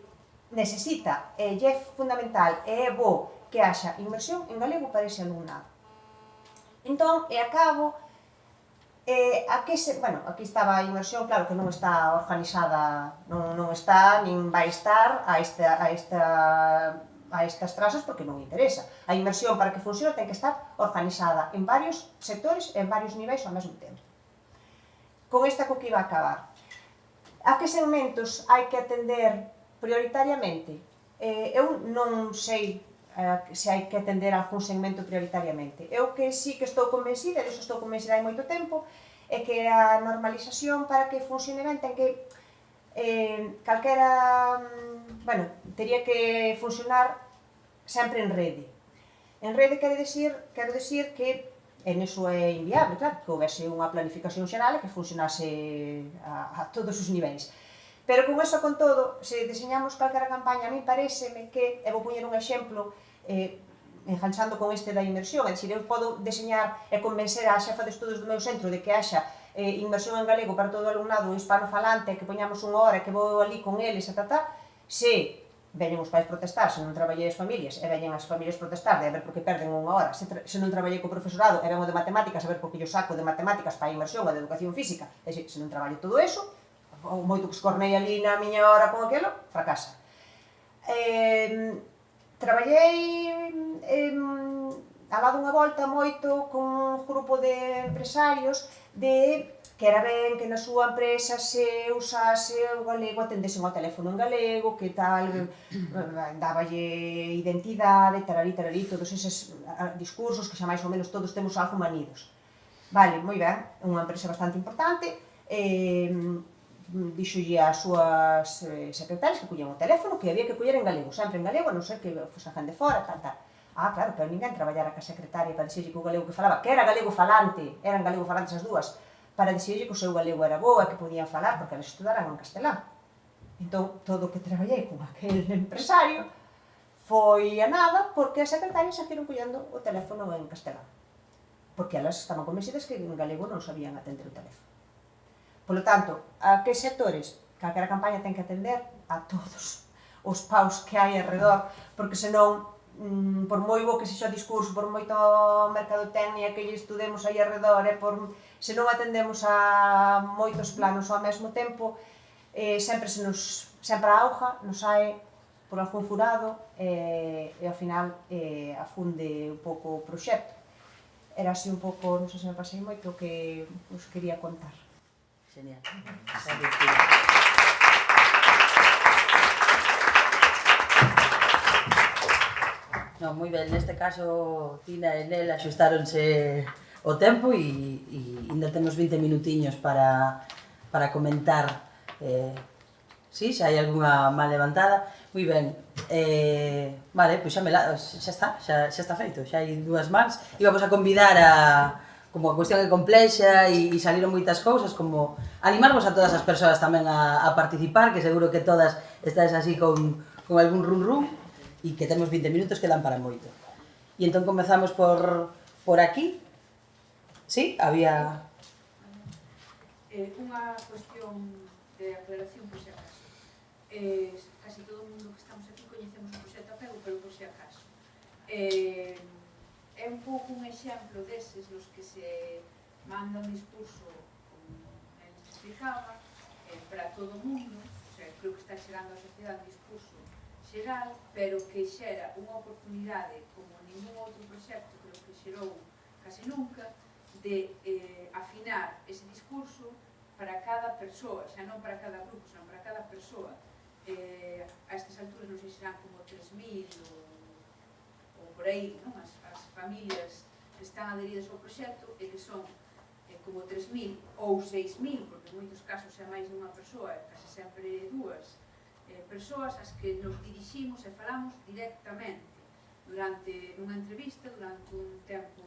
necesita, é fundamental e é bo que haxa inmersión en galego para ese alumnado. Entón, e acabo, aquí estaba a inmersión, claro que non está organizada, non está, nin vai estar a estas trazas porque non interesa. A inmersión para que funcione ten que estar organizada en varios sectores e en varios niveis ao mesmo tempo. Con esta co que iba a acabar. A que segmentos hai que atender prioritariamente? Eu non sei se hai que atender a algún segmento prioritariamente. Eu que sí que estou convencida, e disso estou convencida hai moito tempo, é que a normalización para que funcione ben ten que calquera, tería que funcionar sempre en rede. En rede quero dicir que en iso é inviable, claro, que houvese unha planificación xeral e que funcionase a todos os niveis. Pero con eso, con todo, se diseñamos calquera campaña, a mí pareceme que, e vou poñer un exemplo, enganchando con este da inmersión, é dicir, eu podo deseñar e convencer a xefa de estudos do meu centro de que haxa inmersión en galego para todo o alumnado hispano-falante, que poñamos unha hora, que vou ali con eles, se veñen os pais protestar, se non traballei as familias, e veñen as familias protestar, de a ver por que perden unha hora, se non traballei co profesorado, e ven o de matemáticas, a ver por que yo saco de matemáticas para a inmersión ou de educación física, é dicir, se non traballo todo eso, o moito que escornei ali na miña hora con aquilo, fracasa. Traballei a lado unha volta moito con un grupo de empresarios que era ben que na súa empresa se usase o galego, atendesen ao teléfono en galego, que tal, dáballe identidade, tararí, todos eses discursos que xa máis ou menos todos temos algo manidos. Vale, moi ben, unha empresa bastante importante, dixolle ás súas secretarias que collían o teléfono que había que coller en galego, sempre en galego, a non ser que fose a gente fora, tal. Claro, pero ninguén traballara ca secretaria para dixerlle que o galego que falaba, que era galego falante, eran galego falantes as dúas, para dixerlle que o seu galego era boa e que podían falar porque elas estudaran en castelán. Entón, todo o que traballei con aquel empresario foi a nada porque as secretarias seguiron collendo o teléfono en castelán. Porque elas estaban convencidas que en galego non sabían atender o teléfono. Polo tanto, a que sectores? Calquera campaña ten que atender a todos os paus que hai alrededor, porque senón, por moi bo que sexa o discurso, por moito mercadotecnia que lle estudemos aí alrededor, se non atendemos a moitos planos ao mesmo tempo, sempre a auga nos sae por algún furado e ao final afunde un pouco o proxecto. Era así un pouco, non sei se me pasei moito, o que os quería contar. Genial. No, moi ben, neste caso Tina e Nel axustáronse o tempo e ainda temos 20 minutiños para comentar xa hai algunha mal levantada. Moi ben, vale, pois xa está feito, xa hai dúas mans. Íbamos a convidar como a cuestión é complexa e saliron moitas cousas, como animarvos a todas as persoas tamén a participar, que seguro que todas estáis así con algún rum e que temos 20 minutos que dan para moito. E entón comezamos por aquí. Sí, había... Unha cuestión de aclaración, por si acaso. Casi todo o mundo que estamos aquí coñecemos o proxecto Apego, pero por si acaso. É un pouco un exemplo deses nos que se manda un discurso, como el explicaba, para todo o mundo, o sea, creo que está chegando á sociedade un discurso xeral, pero que xera unha oportunidade como ningún outro proxecto creo que xerou casi nunca, de afinar ese discurso para cada persoa, xa non para cada grupo, senón para cada persoa. A estas alturas non sei se serán como 3.000 ou por aí, non? As familias que están adheridas ao proxecto e que son como 3.000 ou 6.000, porque en moitos casos é máis dunha persoa, case sempre dúas persoas as que nos diriximos e falamos directamente nunha entrevista, durante un tempo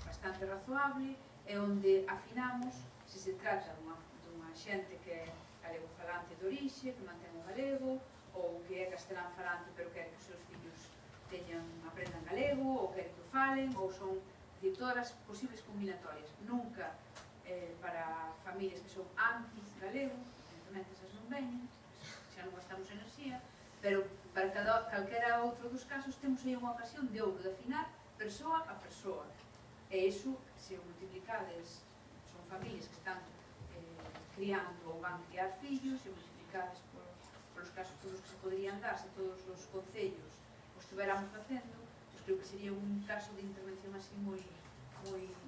bastante razoable, e onde afinamos se se trata dunha xente que é galego falante de orixe, que mantén o galego, ou que é castelán falante pero quer que os seus fillos aprendan galego, ou quer que o falen, ou son de todas as posibles combinatorias. Nunca para familias que son anti-galego, evidentemente esas non veñen, xa non gastamos enerxía, pero para calquera outro dos casos temos aí unha ocasión de ouro de afinar persoa a persoa. E iso, se o multiplicades, son familias que están criando ou van criar fillos, e multiplicades polos casos todos que se poderían dar, se todos os concellos o estuveramos facendo, pois creo que sería un caso de intervención así moi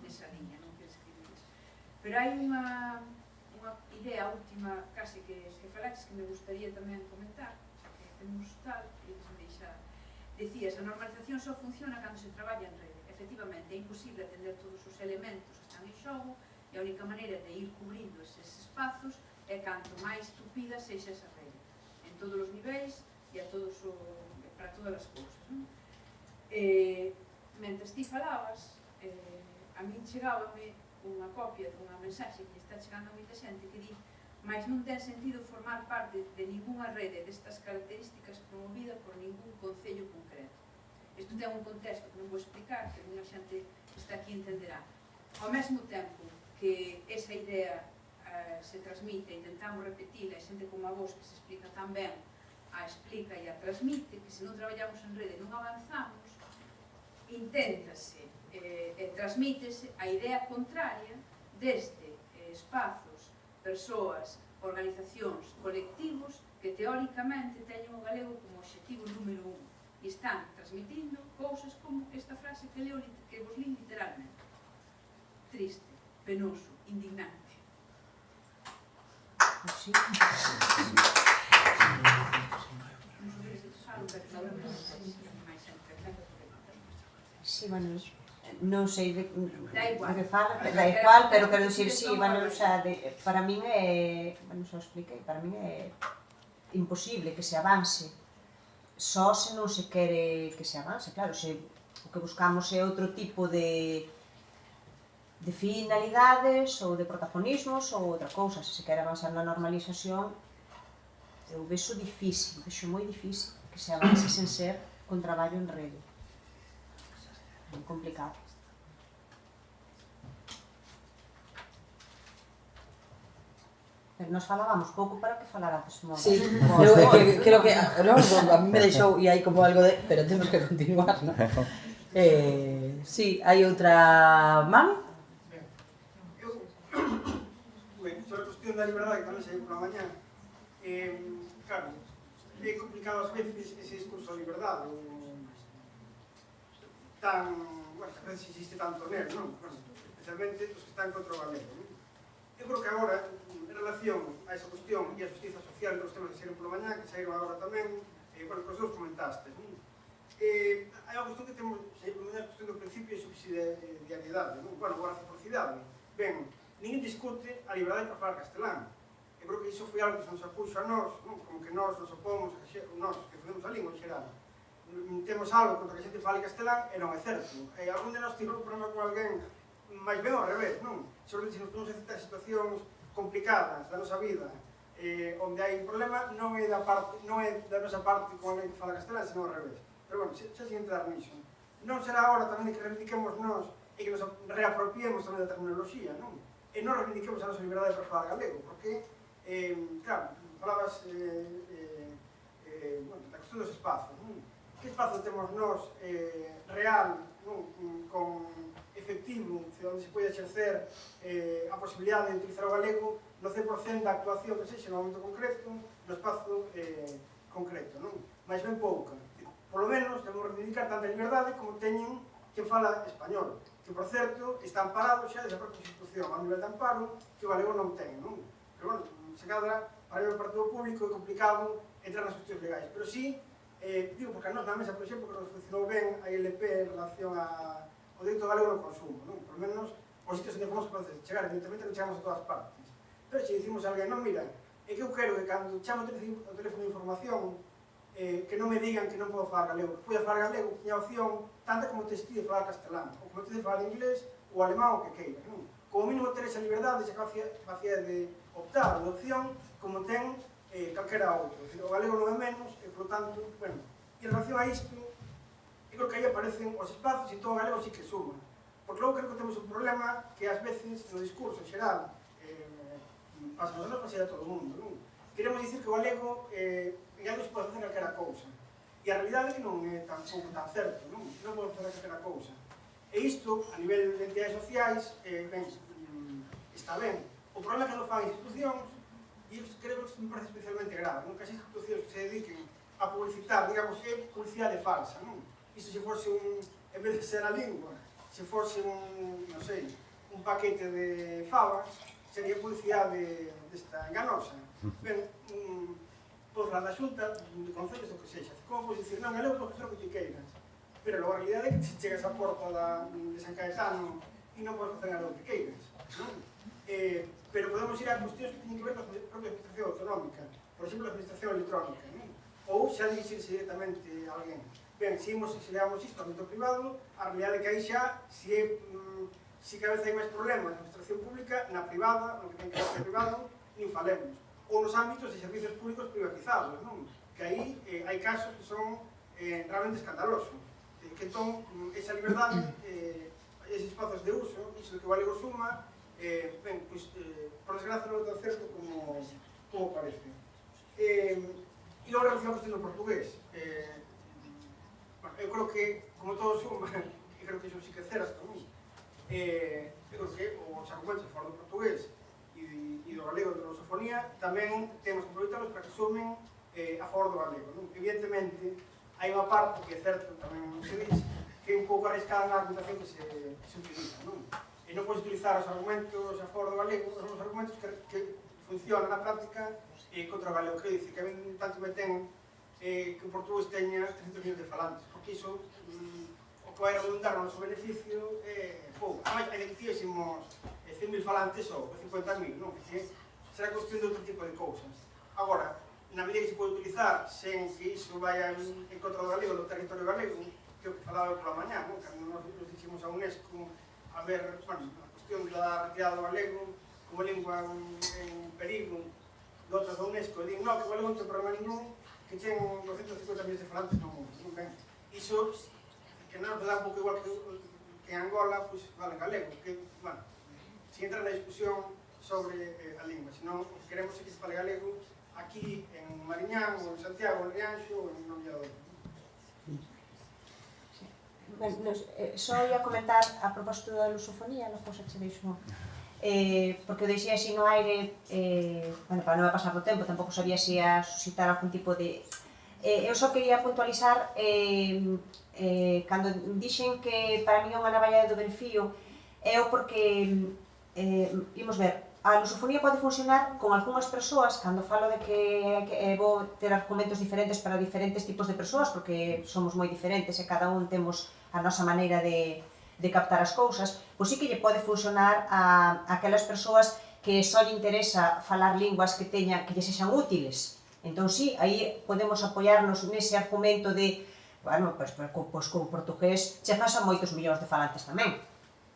nesa liña, non que escribir. Pero hai unha idea última case que falaches que me gustaría tamén comentar, xa que temos tal, e que se deixa. Decías, a normalización só funciona cando se traballa en rede. Efectivamente, é imposible atender todos os elementos que están en xogo, e a única maneira de ir cubrindo eses espazos é canto máis tupida sexa esa rede, en todos os niveis e para todas as cousas. Mentres ti falabas, a min chegábame unha copia dunha mensaxe que está chegando a moita xente que di: mais non ten sentido formar parte de ningunha rede destas características promovida por ningún concello concreto. Isto ten un contexto que non vou explicar, que unha xente que está aquí entenderá. Ao mesmo tempo que esa idea se transmite, intentamos repetila, e xente como a vos que se explica tan ben, a explica e a transmite, que se non traballamos en rede non avanzamos, inténtase e transmítese a idea contraria desde espazos, persoas, organizacións, colectivos que teóricamente teñen o galego como obxectivo número 1 e están transmitindo cousas como esta frase que vos li literalmente: triste, penoso, indignante. Sí. Sí, bueno, non sei de que fala, da igual, pero quero dicir, sí, bueno, o sea, para min é, bueno, xa o expliquei, para min é imposible que se avance só se non se quere que se avance, claro, se o que buscamos é outro tipo de finalidades ou de protagonismos ou outra cousa, se se quere avanzar na normalización, eu vexo difícil, vexo moi difícil que se avance sen ser con traballo en rede. É complicado. Pero nos falábamos pouco para que falarades modo. Sí, creo que a mí me deixou e hai como algo de... pero temos que continuar, non? Sí, hai outra man? Sobre a cuestión da liberdade que tamén se hai pola mañá, claro, é complicado ás veces ese discurso da liberdade, tan, bueno, a veces existe tanto nel, non? Bueno, especialmente os que están contra o galego, non? Eu creo que agora, en relación a esa cuestión e a justiza social que os temas que saíron pola mañá, que saíron agora tamén, bueno, que os dous comentastes, non? Hai unha cuestión que temos, saíron pola mañá, a cuestión do principio de subsidiariedade, non? Bueno, ou a reciprocidade. Ben, ninguén discute a liberdade para falar castelán. Eu creo que iso foi algo que se nos apuxo a nós, non? Como que nós nos opomos, nós que facemos a lingua en xeral, temos algo contra que a xente fale castelán e non é certo. Algún de nós tivo un problema con alguén, máis ben ao revés, non? Sobre se nos podemos aceptar situacións complicadas da nosa vida, onde hai un problema, non é da nosa parte con alguén que fala castelán, senón ao revés. Pero, bueno, xa sin entrar niso. Non será hora tamén de que reivindiquemos nós e que nos reapropiemos tamén da tecnoloxía, non? E non reivindiquemos a nosa liberdade para falar galego, porque, claro, falabas da cuestión dos espazos, non? Que espazo temos nós real, non? Con efectivo, onde se pode exercer a posibilidade de utilizar o galego no 100% da actuación que sexa no momento concreto, no espazo concreto, non? Mais ben pouca. Por lo menos, temos que reivindicar tanta liberdade como teñen quen fala español. que, por certo, está amparado xa desde a propia Constitución, a nivel de amparo, que o galego non ten, non? Pero, bueno, se cadra, para o partido público é complicado entrar nas cuestións legais, pero sí, digo, porque a nos na mesa, por exemplo, que nos funcionou ben a ILP en relación ao dereito galego no consumo, non? Por menos, os sitios onde fomos capaces de chegar, evidentemente non chegamos a todas partes, pero se dicimos a alguén, non, mira, é que eu quero que cando chamo o teléfono de información, que non me digan que non podo falar galego. Podo falar galego, tiña opción, tanta como te estive falar castelán, ou como te estive falar inglés, ou alemán, o que queira, non? Como mínimo ter esa liberdade, esa capacidade de optar, de opción, como ten calquera outro. O galego non é menos, e, por tanto, bueno, en relación a isto, eu creo que aí aparecen os espazos e todo o galego sí que suma. Porque logo creo que temos un problema que ás veces no discurso xeral, pasa nos pasa a todo o mundo, non? Queremos dicir que o galego en algo se pode facer calquera cousa. E a realidade é que non é tampouco tan certo, non? Non pode facer calquera cousa. E isto, a nivel de entidades sociais, ben, está ben. O problema é que non fan institucións, e isto creo que me parece especialmente grave, non? Que as institucións que se dediquen a publicitar, digamos que é publicidade falsa, non? Isto se fose en vez de ser a lingua, se fose non sei, un paquete de fabas, sería publicidade desta enganosa. Ben, podes falar da xunta, de concellos, do que sexa. Como podes dicir, non, galego podes facer o que te queiras. Pero a realidade é que se chegas á porta de San Caetano e non podes facer galego que queiras, non? Pero podemos ir a cuestións que teñen que ver con a propia administración autonómica. Por exemplo, a administración electrónica, non? Ou xa dirixirse directamente a alguén. Ben, se leamos isto ao ámbito privado, a realidade é que aí xa, se cada vez hai máis problemas na administración pública, na privada, no que ten que ser privado, nin falemos. Ou nos ámbitos de servicios públicos privatizados, non? Que aí hai casos que son realmente escandalosos. Que entón, esa liberdade, eses espazos de uso, iso que o galego suma, ben, pois, por desgracia non é tan certo como parece. E logo a relación con o portugués. Eu creo que, como todo suma, creo que iso sí que é certo, non? Eu creo que os argumentos fora do portugués e do galego de lusofonía tamén temos que aproveitarlos para que sumen a favor do galego, non? Evidentemente, hai unha parte que é certo, tamén se diz, que é un pouco arriscada na argumentación que se utiliza, non? E non podes utilizar os argumentos a favor do galego, os argumentos que funcionan na práctica contra o galego, que dice que a mí tanto me ten que o portugués teña 300 millones de falantes, porque iso o que vai redundar no noso beneficio é pouco. Ademais, hai dictísimos 100.000 falantes ou 50.000, non? Que será cuestión de outro tipo de cousas. Agora, na medida que se pode utilizar sen que iso vaya en contra do galego, do territorio galego, que é o que falaba pola mañá, non? Cando nos dixemos a UNESCO a ver, bueno, a cuestión da retirada do galego como lingua en perigo de outras da UNESCO, e din, non, que o galego non ten problema ningún, que ten 250 millones de falantes no mundo, non ben? Iso, que non nos dá un pouco igual que en Angola, pois, vale galego, que, bueno, sin entrar na discusión sobre a lingua, senón o que queremos é que se fale galego aquí en Mariñán, ou en Santiago, en Rianxo, ou en Noviador. Só ia comentar a propósito da lusofonía, logo xa che deixo, porque o deixei así no aire, bueno, para non me pasar do tempo, tampouco sabía se ia suscitar algún tipo de... Eu só quería puntualizar, cando dixen que para mí é unha navalla de dobre fío, é o porque, imos ver, a lusofonía pode funcionar con algunhas persoas, cando falo de que vou ter argumentos diferentes para diferentes tipos de persoas, porque somos moi diferentes e cada un temos a nosa maneira de captar as cousas, pois sí que lle pode funcionar a aquelas persoas que só lle interesa falar linguas que lle sexan útiles. Entón, sí, aí podemos apoiarnos nese argumento de, bueno, pois co portugués chegas a moitos millóns de falantes tamén,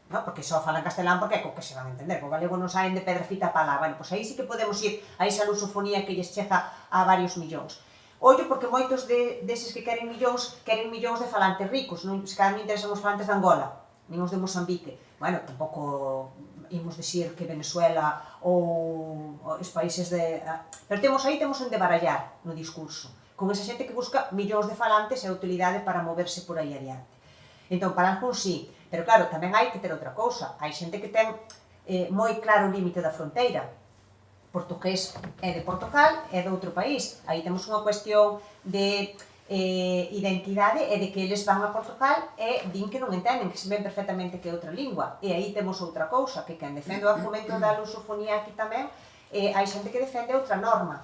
non? Porque só falan castelán porque é co que se van a entender, co galego non saen de pedra fita pala, bueno, pois aí sí que podemos ir a esa lusofonía que lles chega a varios millóns. Ollo, porque moitos deses que queren millóns de falantes ricos, non? Se cada me interesan os falantes de Angola, nin os de Mozambique. Bueno, tampouco imos dicir que Venezuela ou os países de... Pero temos onde barallar no discurso, con esa xente que busca millóns de falantes e a utilidade para moverse por aí adiante. Entón, para algún sí, pero claro, tamén hai que ter outra cousa. Hai xente que ten moi claro o límite da fronteira. Portugués é de Portugal, é de outro país. Aí temos unha cuestión de identidade e de que eles van a Portugal e din que non entenden, que se ven perfectamente que é outra lingua. E aí temos outra cousa, que quen defende o argumento da lusofonía aquí tamén, hai xente que defende outra norma,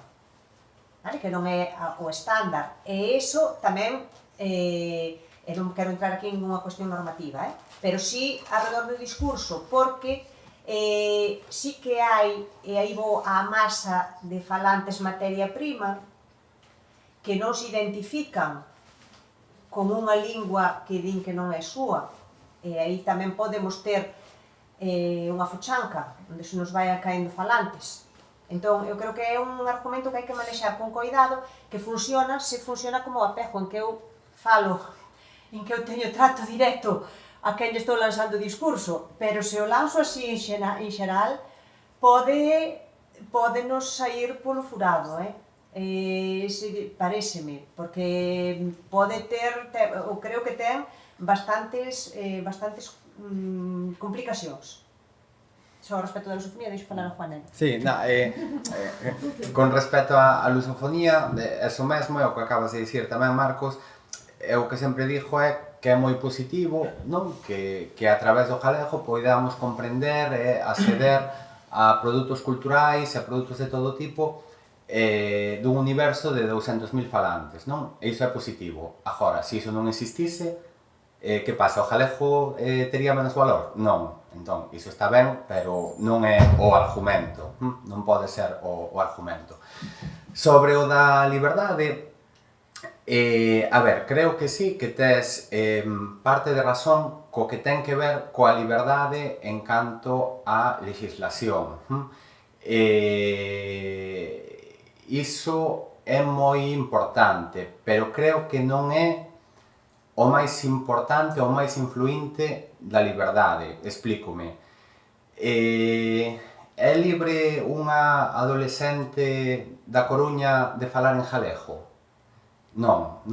vale? Que non é o estándar. E iso tamén, e non quero entrar aquí en unha cuestión normativa, pero sí alrededor do discurso, porque sí que hai, e aí vou á masa de falantes materia prima, que non se identifican con unha lingua que din que non é súa, e aí tamén podemos ter unha fochanca, onde se nos vai caendo falantes. Entón, eu creo que é un argumento que hai que manexar con cuidado, que funciona, se funciona como o apego, en que eu falo, en que eu teño trato directo a quen lle estou lanzando o discurso, pero se o lanzo así en xeral, pode nos sair polo furado, paréceme, porque pode ter, ou creo que ten bastantes complicacións. Só respecto da lusofonía, deixo falar a Juanela. Sí, con respecto á lusofonía, eso mesmo é o que acabas de dicir tamén, Marcos, o que sempre dixo é que é moi positivo, non? Que a través do galego poidamos comprender e acceder a produtos culturais e a produtos de todo tipo dun universo de 200.000 falantes, non? E iso é positivo. Agora, se iso non existise, que pasa? O galego tería menos valor? Non. Entón, iso está ben, pero non é o argumento, non pode ser o argumento. Sobre o da liberdade, a ver, creo que sí, que tes parte de razón co que ten que ver coa liberdade en canto á legislación. Iso é moi importante, pero creo que non é o máis importante ou máis influinte da liberdade. Explícome. É libre unha adolescente da Coruña de falar en galego? Non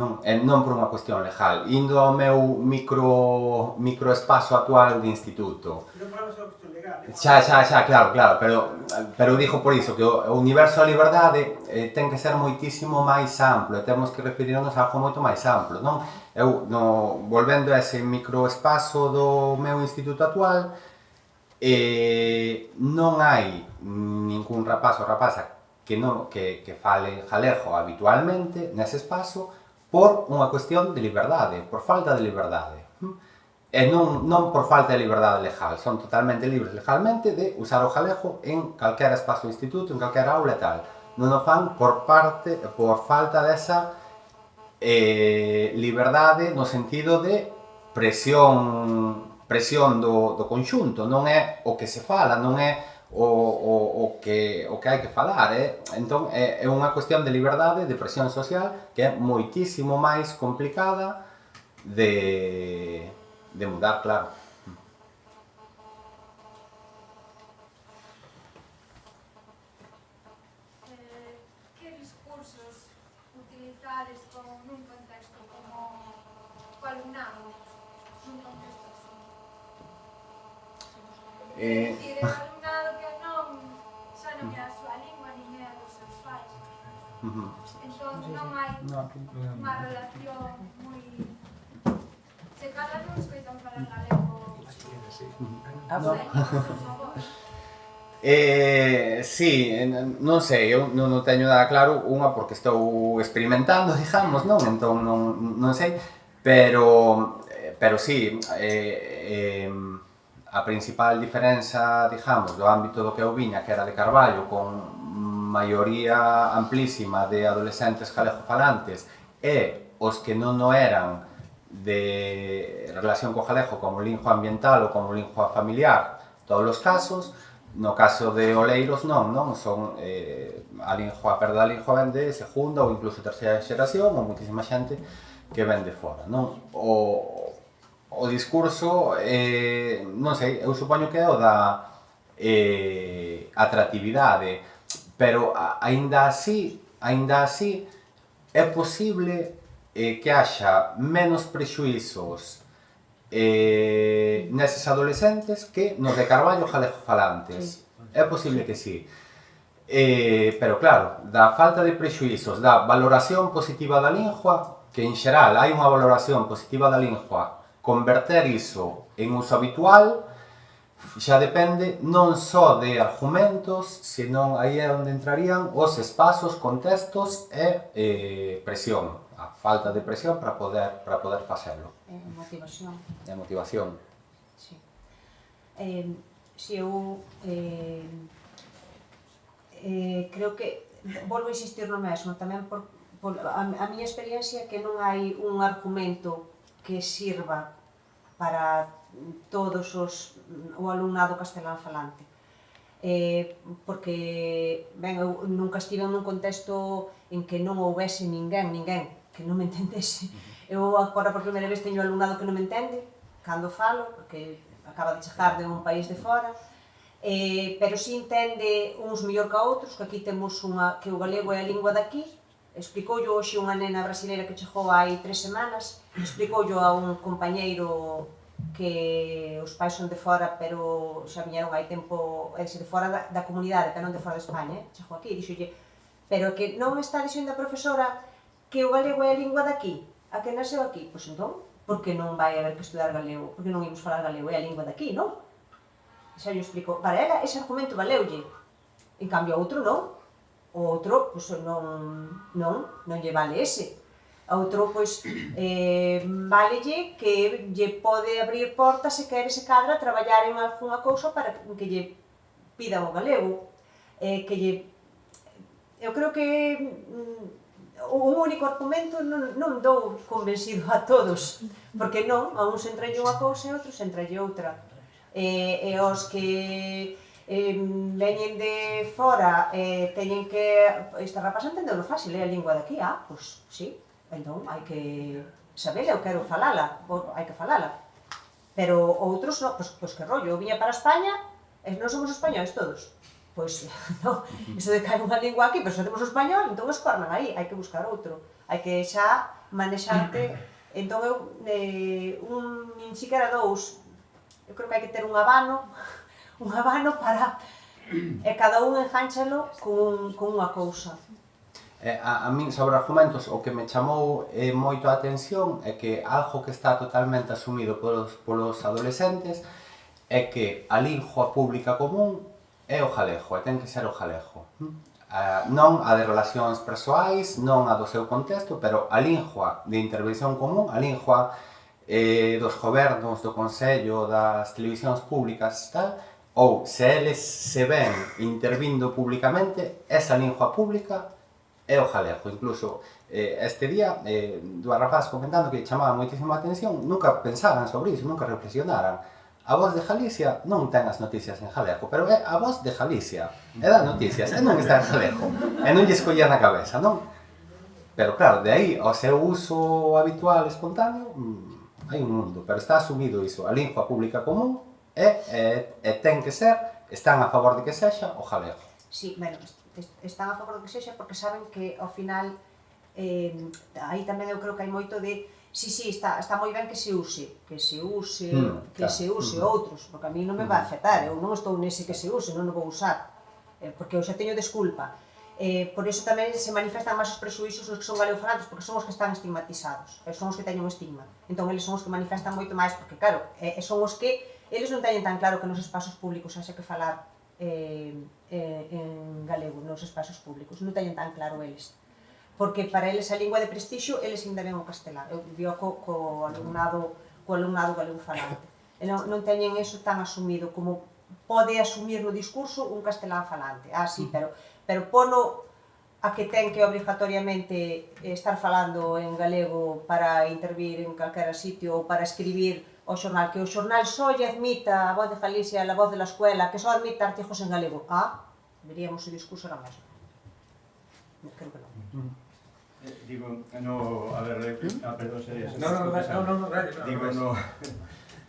por unha cuestión legal. Indo ao meu microespazo actual de instituto. Non falamos da cuestión legal. Xa, claro, pero digo por iso, que o universo da liberdade ten que ser moitísimo máis amplo, e temos que referirnos a algo moito máis amplo, non? Eu, volvendo a ese microespazo do meu instituto actual, non hai ningún rapaz ou rapaza que fale galego habitualmente nese espazo por unha cuestión de liberdade, por falta de liberdade. E non por falta de liberdade legal, son totalmente libres legalmente de usar o galego en calquera espazo do instituto, en calquera aula e tal. Non o fan por falta desa liberdade no sentido de presión do conxunto, non é o que se fala, non é o que hai que falar, entón é unha cuestión de liberdade, de presión social que é moitísimo máis complicada de mudar, claro. Que discursos utilizades nun contexto como o alumnado, nun contexto así? É dicir, é o alumnado que xa non é a súa lingua, nin é a dos seus pais. Entón non hai unha relación moi... Se cada non escoitan falar galego, sí, non sei, eu non teño nada claro, unha porque estou experimentando, digamos, non? Entón non sei, pero sí, a principal diferenza, digamos, do ámbito do que eu viña, que era de Carballo, con maioría amplísima de adolescentes galegofalantes, e os que non o eran de relación co galego como lingua ambiental ou como lingua familiar, todos os casos. No caso de Oleiros non son a perda da lingua ven de segunda ou incluso terceira xeración, ou moitísima xente que ven de fora, non? O discurso, non sei, eu supoño que é o da atractividade, pero aínda así é posible que haxa menos prexuízos neses adolescentes que nos de Carballo galegofalantes. É posible que sí. Pero claro, da falta de prexuízos, da valoración positiva da lingua, que en xeral hai unha valoración positiva da lingua, converter iso en uso habitual xa depende non só de argumentos, senón aí é onde entrarían os espazos, contextos e presión, a falta de presión para poder facelo. Motivación. E motivación. Sí. Si eu creo que volvo a insistir no mesmo, tamén por a miña experiencia que non hai un argumento que sirva para todos o alumnado castelán falante. Porque, ben, eu nunca estive nun contexto en que non houbese ninguén que non me entendese. Eu agora por primeira vez teño alumnado que non me entende cando falo, porque acaba de chegar de un país de fora, pero si entende uns mellor que outros, que aquí temos que o galego é a lingua daqui. Explicoulle hoxe unha nena brasileira que chegou hai 3 semanas, explicoulle a un compañeiro que os pais son de fora, pero xa viñeron hai tempo, de fora da comunidade, pero non de fora de España, chegou aquí, dixolle, pero que non está dixendo a profesora que o galego é a lingua daqui, a que nasceu aquí, pois entón, por que non vai haber que estudar galego, por que non imos falar galego, é a lingua daqui, non? Xa lle explico, para ela ese argumento valeulle, en cambio outro non. O outro, pois, non lle vale ese. O outro, pois, válelle que lle pode abrir portas se quere se cadra traballar en algunha cousa para que lle pidan o galego. Eu creo que un único argumento non dou convencido a todos, porque non, a uns entralle unha cousa e a outros entralle outra. E os que veñen de fora, teñen que... Esta rapaz entendeu fácil, é a lingua daqui, pois sí, entón hai que saber, eu quero falala, hai que falala. Pero outros non, pois que rollo, eu viña para España e non somos españoles todos. Pois non, iso de que hai unha lingua aquí, pero se temos o español, entón escornan aí, hai que buscar outro. Hai que xa manexarte, entón eu, nin siquiera dous, eu creo que hai que ter un abano para cada un enganchalo con unha cousa. A min, sobre argumentos, o que me chamou moito a atención é que algo que está totalmente asumido polos adolescentes é que a lingua pública común é o galego, e ten que ser o galego. Non a de relacións persoais, non a do seu contexto, pero a lingua de intervención común, a lingua dos gobernos, do Consello, das televisións públicas, tal, ou se eles se ven intervindo públicamente, esa lingua pública é o galego. Incluso este día, dúas rapazas comentando que chamaba moitísima atención, nunca pensaran sobre iso, nunca reflexionaran. A Voz de Galicia non ten as noticias en galego, pero é a Voz de Galicia, é da noticias, e non está en galego, e non lle escollía na cabeza, non? Pero claro, de aí ao seu uso habitual, espontáneo, hai un mundo, pero está asumido iso, a lingua pública común, e ten que ser, están a favor de que sexa o galego. Sí, bueno, están a favor de que sexa porque saben que ao final aí tamén eu creo que hai moito de está moi ben que se use outros, porque a mí non me vai afectar, eu non estou nese que se use, non o vou usar, porque eu xa teño desculpa. Por iso tamén se manifestan máis os presuízos os que son galegofalantes, porque son os que están estigmatizados, son os que teñen un estigma, entón eles son os que manifestan moito máis, porque claro, son os que eles non teñen tan claro que nos espazos públicos haxe que falar en galego, nos espazos públicos, non teñen tan claro eles. Porque para eles a lingua de prestixio, eles ainda ven o castelán. Eu vivo co alumnado galego falante. E non teñen eso tan asumido como pode asumir no discurso un castelán falante. Sí, pero pono a que ten que obrigatoriamente estar falando en galego para intervir en calquera sitio ou para escribir o xornal, que o xornal só lle admita a Voz de Galicia, a Voz de la Escuela, que só admita artigos en galego. Veríamos o discurso ahora mesmo. Creo que non. Digo, a ver, perdón, sería... No, digo, no...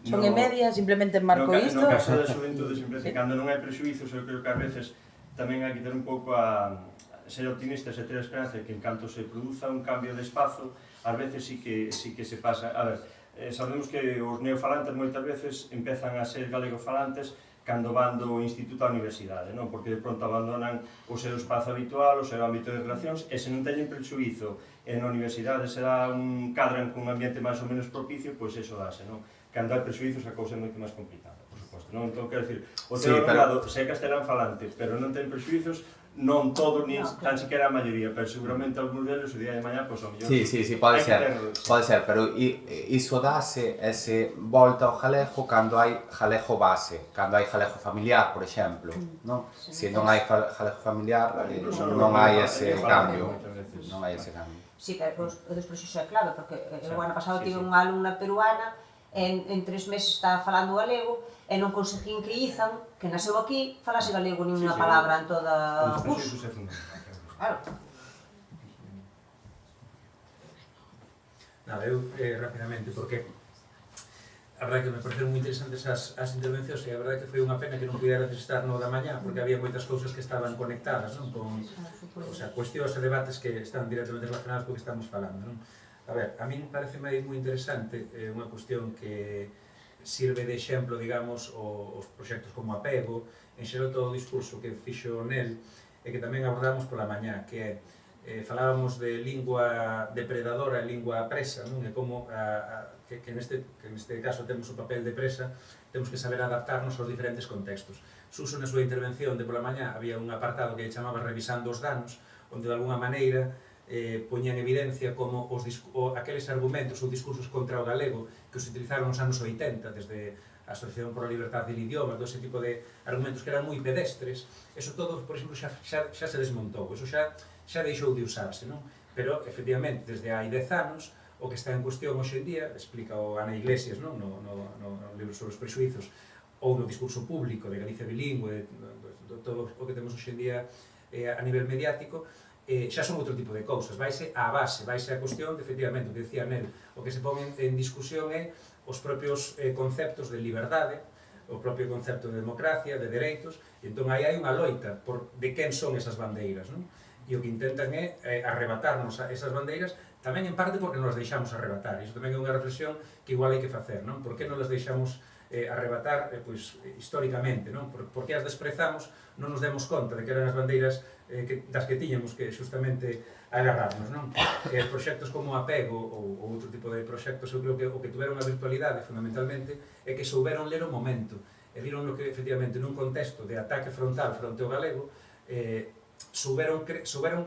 Son en media, simplemente marco isto. No caso da xuventude, cando non hai prexuizos, eu creo que a veces tamén hai que ter un pouco a ser optimistas e ter a esperanza de que en canto se produza un cambio de espazo, ás veces sí que se pasa. A ver, sabemos que os neofalantes moitas veces empezan a ser galegofalantes cando van do instituto á universidade, non? Porque de pronto abandonan o seu espazo habitual, o seu ámbito de relacións, e se non teñen prejuízo e na universidade cadran cun ambiente máis ou menos propicio, pois eso dase, non? Cando hai prejuízos a cousa é moito máis complicada, por suposto, non? Entón, quero dicir, o teu alumnado, se é castelán falante, pero non ten prejuízos, non todo, ni tan siquiera a maioría, pero seguramente algúns deles o día de mañá, pois, o mellor... Sí, pode ser, pero iso dase ese volta ao galego cando hai galego base, cando hai galego familiar, por exemplo, non? Se non hai galego familiar, non hai ese cambio, non hai ese cambio. Sí, que o dos proxexos é clave, porque o ano pasado tive unha alumna peruana, en 3 meses estaba falando galego, e non conseguín que Izan, que nasceu aquí, falase galego nin unha palabra en toda o curso. Claro. Nada, eu rapidamente, porque a verdade que me pareceron moi interesantes as intervencións e a verdade que foi unha pena que non pudera estar no da mañá, porque había moitas cousas que estaban conectadas, non? Con, o sea, cuestións e debates que están directamente relacionados co que estamos falando, non? A ver, a min parece moi interesante unha cuestión que sirve de exemplo, digamos, os proxectos como Apego, en xeral todo o discurso que fixo nel, e que tamén abordamos pola mañá, que é, falábamos de lingua depredadora e lingua presa, non? E como que neste caso temos o papel de presa, temos que saber adaptarnos aos diferentes contextos. Suso na súa intervención de pola mañá había un apartado que chamaba Revisando os danos, onde de alguna maneira poñía en evidencia como aqueles argumentos ou discursos contra o galego que os utilizaron nos anos 80, desde a Asociación por a Libertade del Idioma, todo ese tipo de argumentos que eran moi pedestres, eso todo, por exemplo, xa se desmontou, eso xa deixou de usarse, non? Pero, efectivamente, desde hai 10 anos, o que está en cuestión hoxe en día, explica o Ana Iglesias, non? No libro sobre os prejuízos, ou no discurso público de Galicia bilingüe, todo o que temos hoxe en día a nivel mediático, xa son outro tipo de cousas, vaise á base, vaise á cuestión de, efectivamente, o que decía Nel, o que se pon en discusión é os propios conceptos de liberdade, o propio concepto de democracia, de dereitos, e entón aí hai unha loita de quen son esas bandeiras, non? E o que intentan é arrebatarnos esas bandeiras, tamén en parte porque nos as deixamos arrebatar, e iso tamén é unha reflexión que igual hai que facer, non? Por que non as deixamos arrebatar, pois, históricamente, non? Por que as desprezamos, non nos demos conta de que eran as bandeiras das que tiñamos que justamente agarrarnos, non? Proxectos como Apego ou outro tipo de proxectos, eu creo que o que tuveron a virtualidade fundamentalmente é que souberon ler o momento e viron que efectivamente nun contexto de ataque frontal fronte ao galego souberon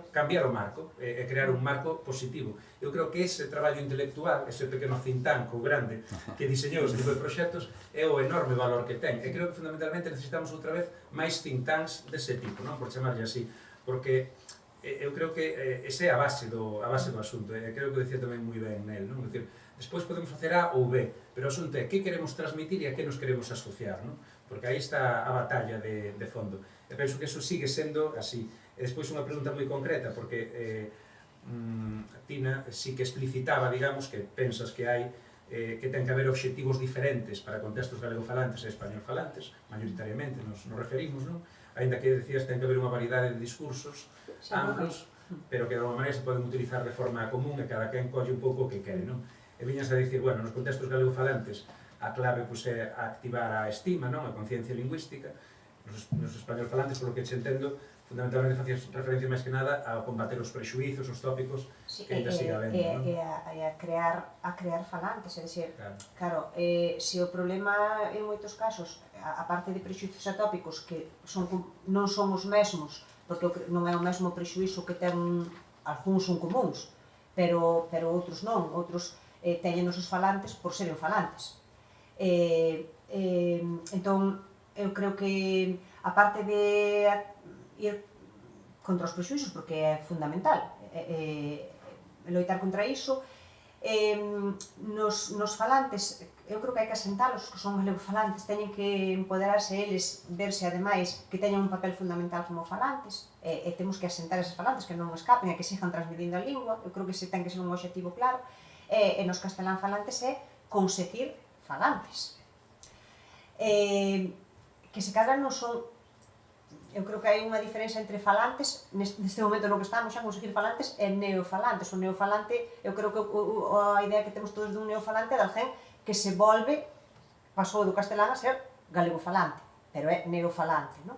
cambiar o marco e crear un marco positivo. Eu creo que ese traballo intelectual, ese pequeno think tank ou grande que diseñou este tipo de proxectos é o enorme valor que ten. E creo que fundamentalmente necesitamos outra vez máis think tanks dese tipo, non? Por chamarlle así, porque eu creo que ese é a base do asunto, e creo que o decía tamén moi ben nel, non? Decir, despois podemos facer A ou B, pero o asunto é que queremos transmitir e a que nos queremos asociar, non? Porque aí está a batalla de fondo. E penso que eso sigue sendo así. E despois unha pregunta moi concreta, porque Tina sí que explicitaba, digamos, que pensas que hai que ten que haber obxectivos diferentes para contextos galegofalantes e españolfalantes, maioritariamente nos referimos, non? Ainda que decías que ten que haber unha variedade de discursos amplos, pero que de alguma maneira se poden utilizar de forma común e cada quen colle un pouco o que quere, non? E viñas a dicir, bueno, nos contextos galegofalantes a clave é activar a estima, non? A conciencia lingüística. Nos españolfalantes, polo que se entendo, fundamentalmente facías referencia máis que nada a combater os prexuízos, os tópicos que ainda siga habendo, non? E a crear falantes, é dicir, claro, se o problema en moitos casos, a parte de prexuízos atópicos que non son os mesmos, porque non é o mesmo prexuízo que ten, algúns son comuns, pero outros non, outros teñen os falantes por seren falantes. Entón, eu creo que a parte de ir contra os prexuízos, porque é fundamental loitar contra iso, nos falantes, eu creo que hai que asentalos, que son galegofalantes, teñen que empoderarse eles, verse ademais que teñen un papel fundamental como falantes, e temos que asentar eses falantes, que non escapen e que sigan transmitindo a lingua. Eu creo que ese ten que ser un obxectivo claro, e nos castelán falantes é conseguir falantes. Que se cadra non son, eu creo que hai unha diferenza entre falantes, neste momento no que estamos xa, conseguir falantes e neofalantes. O neofalante, eu creo que a idea que temos todos dun neofalante é de alguén que se volve, pasou do castelán a ser galegofalante, pero é neofalante, non?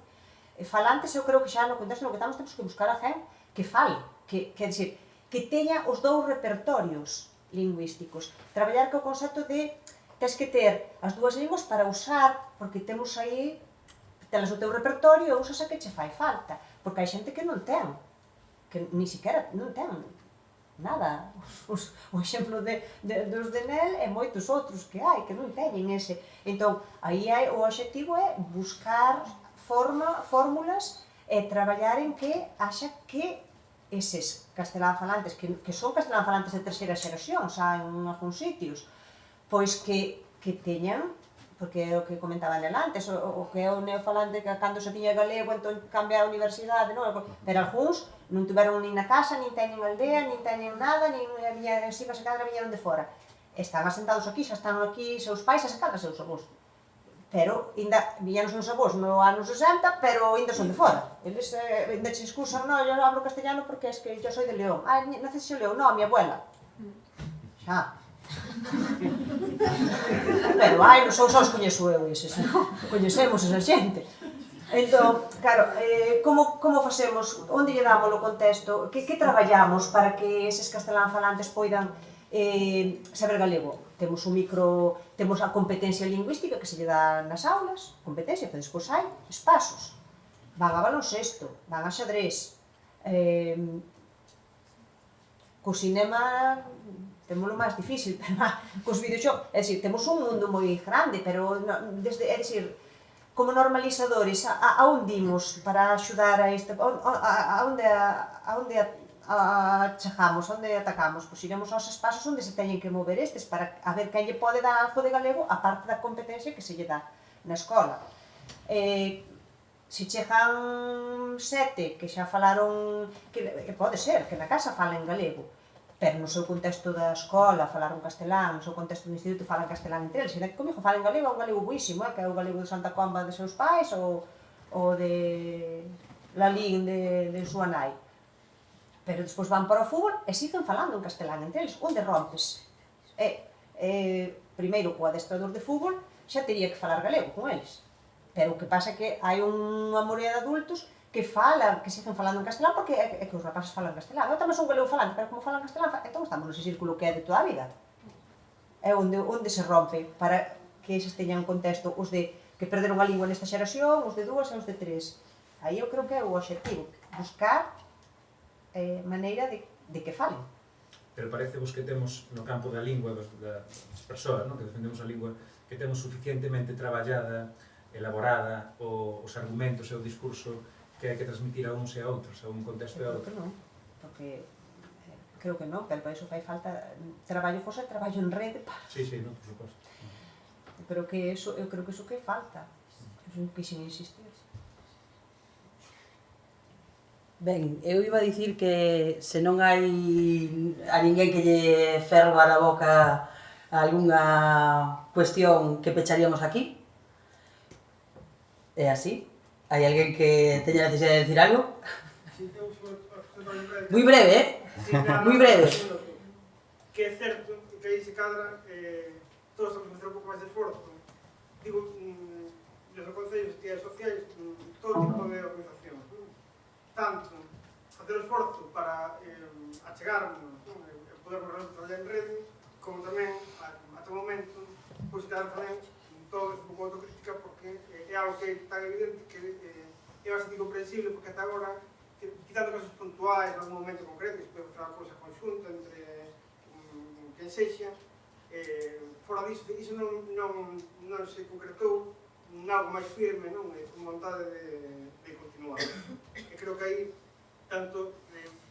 E falantes, eu creo que xa no contexto no que estamos temos que buscar a xen que fale, que decir, que teña os dous repertorios lingüísticos. Traballar co concepto de tens que ter as dúas linguas para usar, porque temos aí, telas o teu repertorio e usas a que che fai falta, porque hai xente que non ten, que ni siquiera non ten nada. O exemplo dos de Nel e moitos outros que hai, que non teñen ese. Entón, aí o obxectivo é buscar fórmulas e traballar en que haxa que eses castelán-falantes, que son castelán-falantes de terceira xeración, xa en algúns sitios, pois que teñan, porque é o que comentaba Nel antes, o que é o neofalante que cando se tiña galego, entón cambia a universidade, non? Pero algúns non tiveron nin na casa, nin teñen aldea, nin teñen nada, nin se cadra viñeron de fora. Están asentados aquí, xa están aquí seus pais, xa se cadra seus avós. Pero, viñeron seus avós no ano 60, pero ainda son de fora. Eles ainda se excusan, non, eu hablo castellano porque es que yo soy de León. Ah, naces en León? Non, a mi abuela. Xa. Pero, non son só os coñezo eu eses, non? Coñecemos esa xente. Entón, claro, como facemos, onde lle damos o contexto, que traballamos para que eses castelán-falantes poidan saber galego? Temos a competencia lingüística que se lle dá nas aulas, competencia, pero despois hai espazos. Van a baloncesto, van a xadrez, co cinema temos o máis difícil, pero cos videoxogos, é dicir, temos un mundo moi grande, pero é dicir, como normalizadores, a onde imos para axudar a este, a onde chegamos, onde atacamos? Pois iremos aos espaços onde se teñen que mover estes para a ver quen lle pode dar algo de galego a parte da competencia que se lle dá na escola. Se chegan 7 que xa falaron, que pode ser, que na casa falen galego, pero no seu contexto da escola falaron castelán, no seu contexto do instituto falan castelán entre eles, e comigo falan galego, é un galego buísimo, que é o galego de Santa Comba de seus pais ou de Lalín de súa nai. Pero despois van para o fútbol e siguen falando en castelán entre eles, onde rompes. Primeiro, o adestrador de fútbol xa teria que falar galego con eles. Pero o que pasa é que hai unha morea de adultos que siguen falando en castelán porque é que os rapaces falan castelán. Eu tamén son galego falante, pero como falan castelán, entón estamos nese círculo que é de toda a vida. É onde se rompe para que eses teñan contexto os de que perderon a lingua nesta xeración, os de 2 e os de 3. Aí eu creo que é o obxectivo, buscar maneira de que falen. Pero parecevos que temos no campo da lingua das persoas, que defendemos a lingua, que temos suficientemente traballada, elaborada os argumentos e o discurso que hai que transmitir a uns e a outros, a un contexto e a outro. Porque creo que non, pero para iso fai falta traballo en rede para... Sí, non, por suposto. Eu creo que iso que falta, que sin insistir. Ben, eu iba a dicir que se non hai a ninguén que lle ferva a boca algunha cuestión que pecharíamos aquí. É así? Hai alguén que teña necesidade de decir algo? Moi breve, moi breve. Que é certo que aí se cadra todos estamos a facer un pouco máis de esforzo. Digo, nos concellos e as sociais, todo tipo de organizacións. Tanto facer o esforzo para achegarnos e podermos realmente traballar en rede, como tamén, ata o momento, pois quedar tamén todo un pouco autocrítica porque é algo que é tan evidente que é bastante incomprensible porque ata agora, quitando casos puntuais en algún momento concreto, que se pode facer unha cousa conxunta entre quen sexa, fora disso, iso non se concretou algo máis firme, con vontade de continuar. E creo que aí, tanto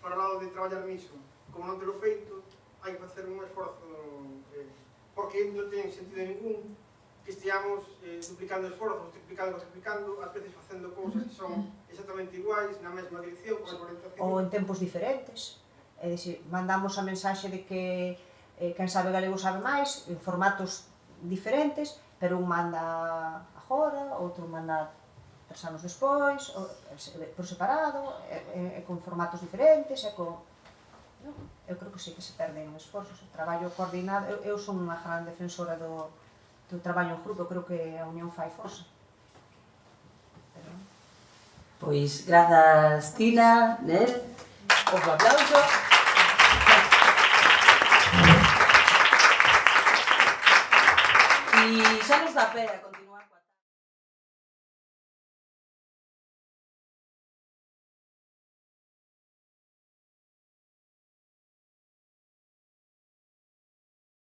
para o lado de traballar niso, como non ter o feito, hai que facer un esforzo, porque non ten sentido ningún que esteamos duplicando esforzos, triplicando, ás veces facendo cousas que son exactamente iguais, na mesma dirección, con a orientación. Ou en tempos diferentes, é dicir, mandamos a mensaxe de que quen sabe galego sabe máis, en formatos diferentes, pero un manda agora, outro manda 3 anos despois, por separado, con formatos diferentes, eu creo que sí que se perden esforzos, o traballo coordinado. Eu son unha gran defensora do traballo en grupo, creo que a unión fai forza. Pois, grazas Tina, Nel, outro aplauso. E xa nos dá pé a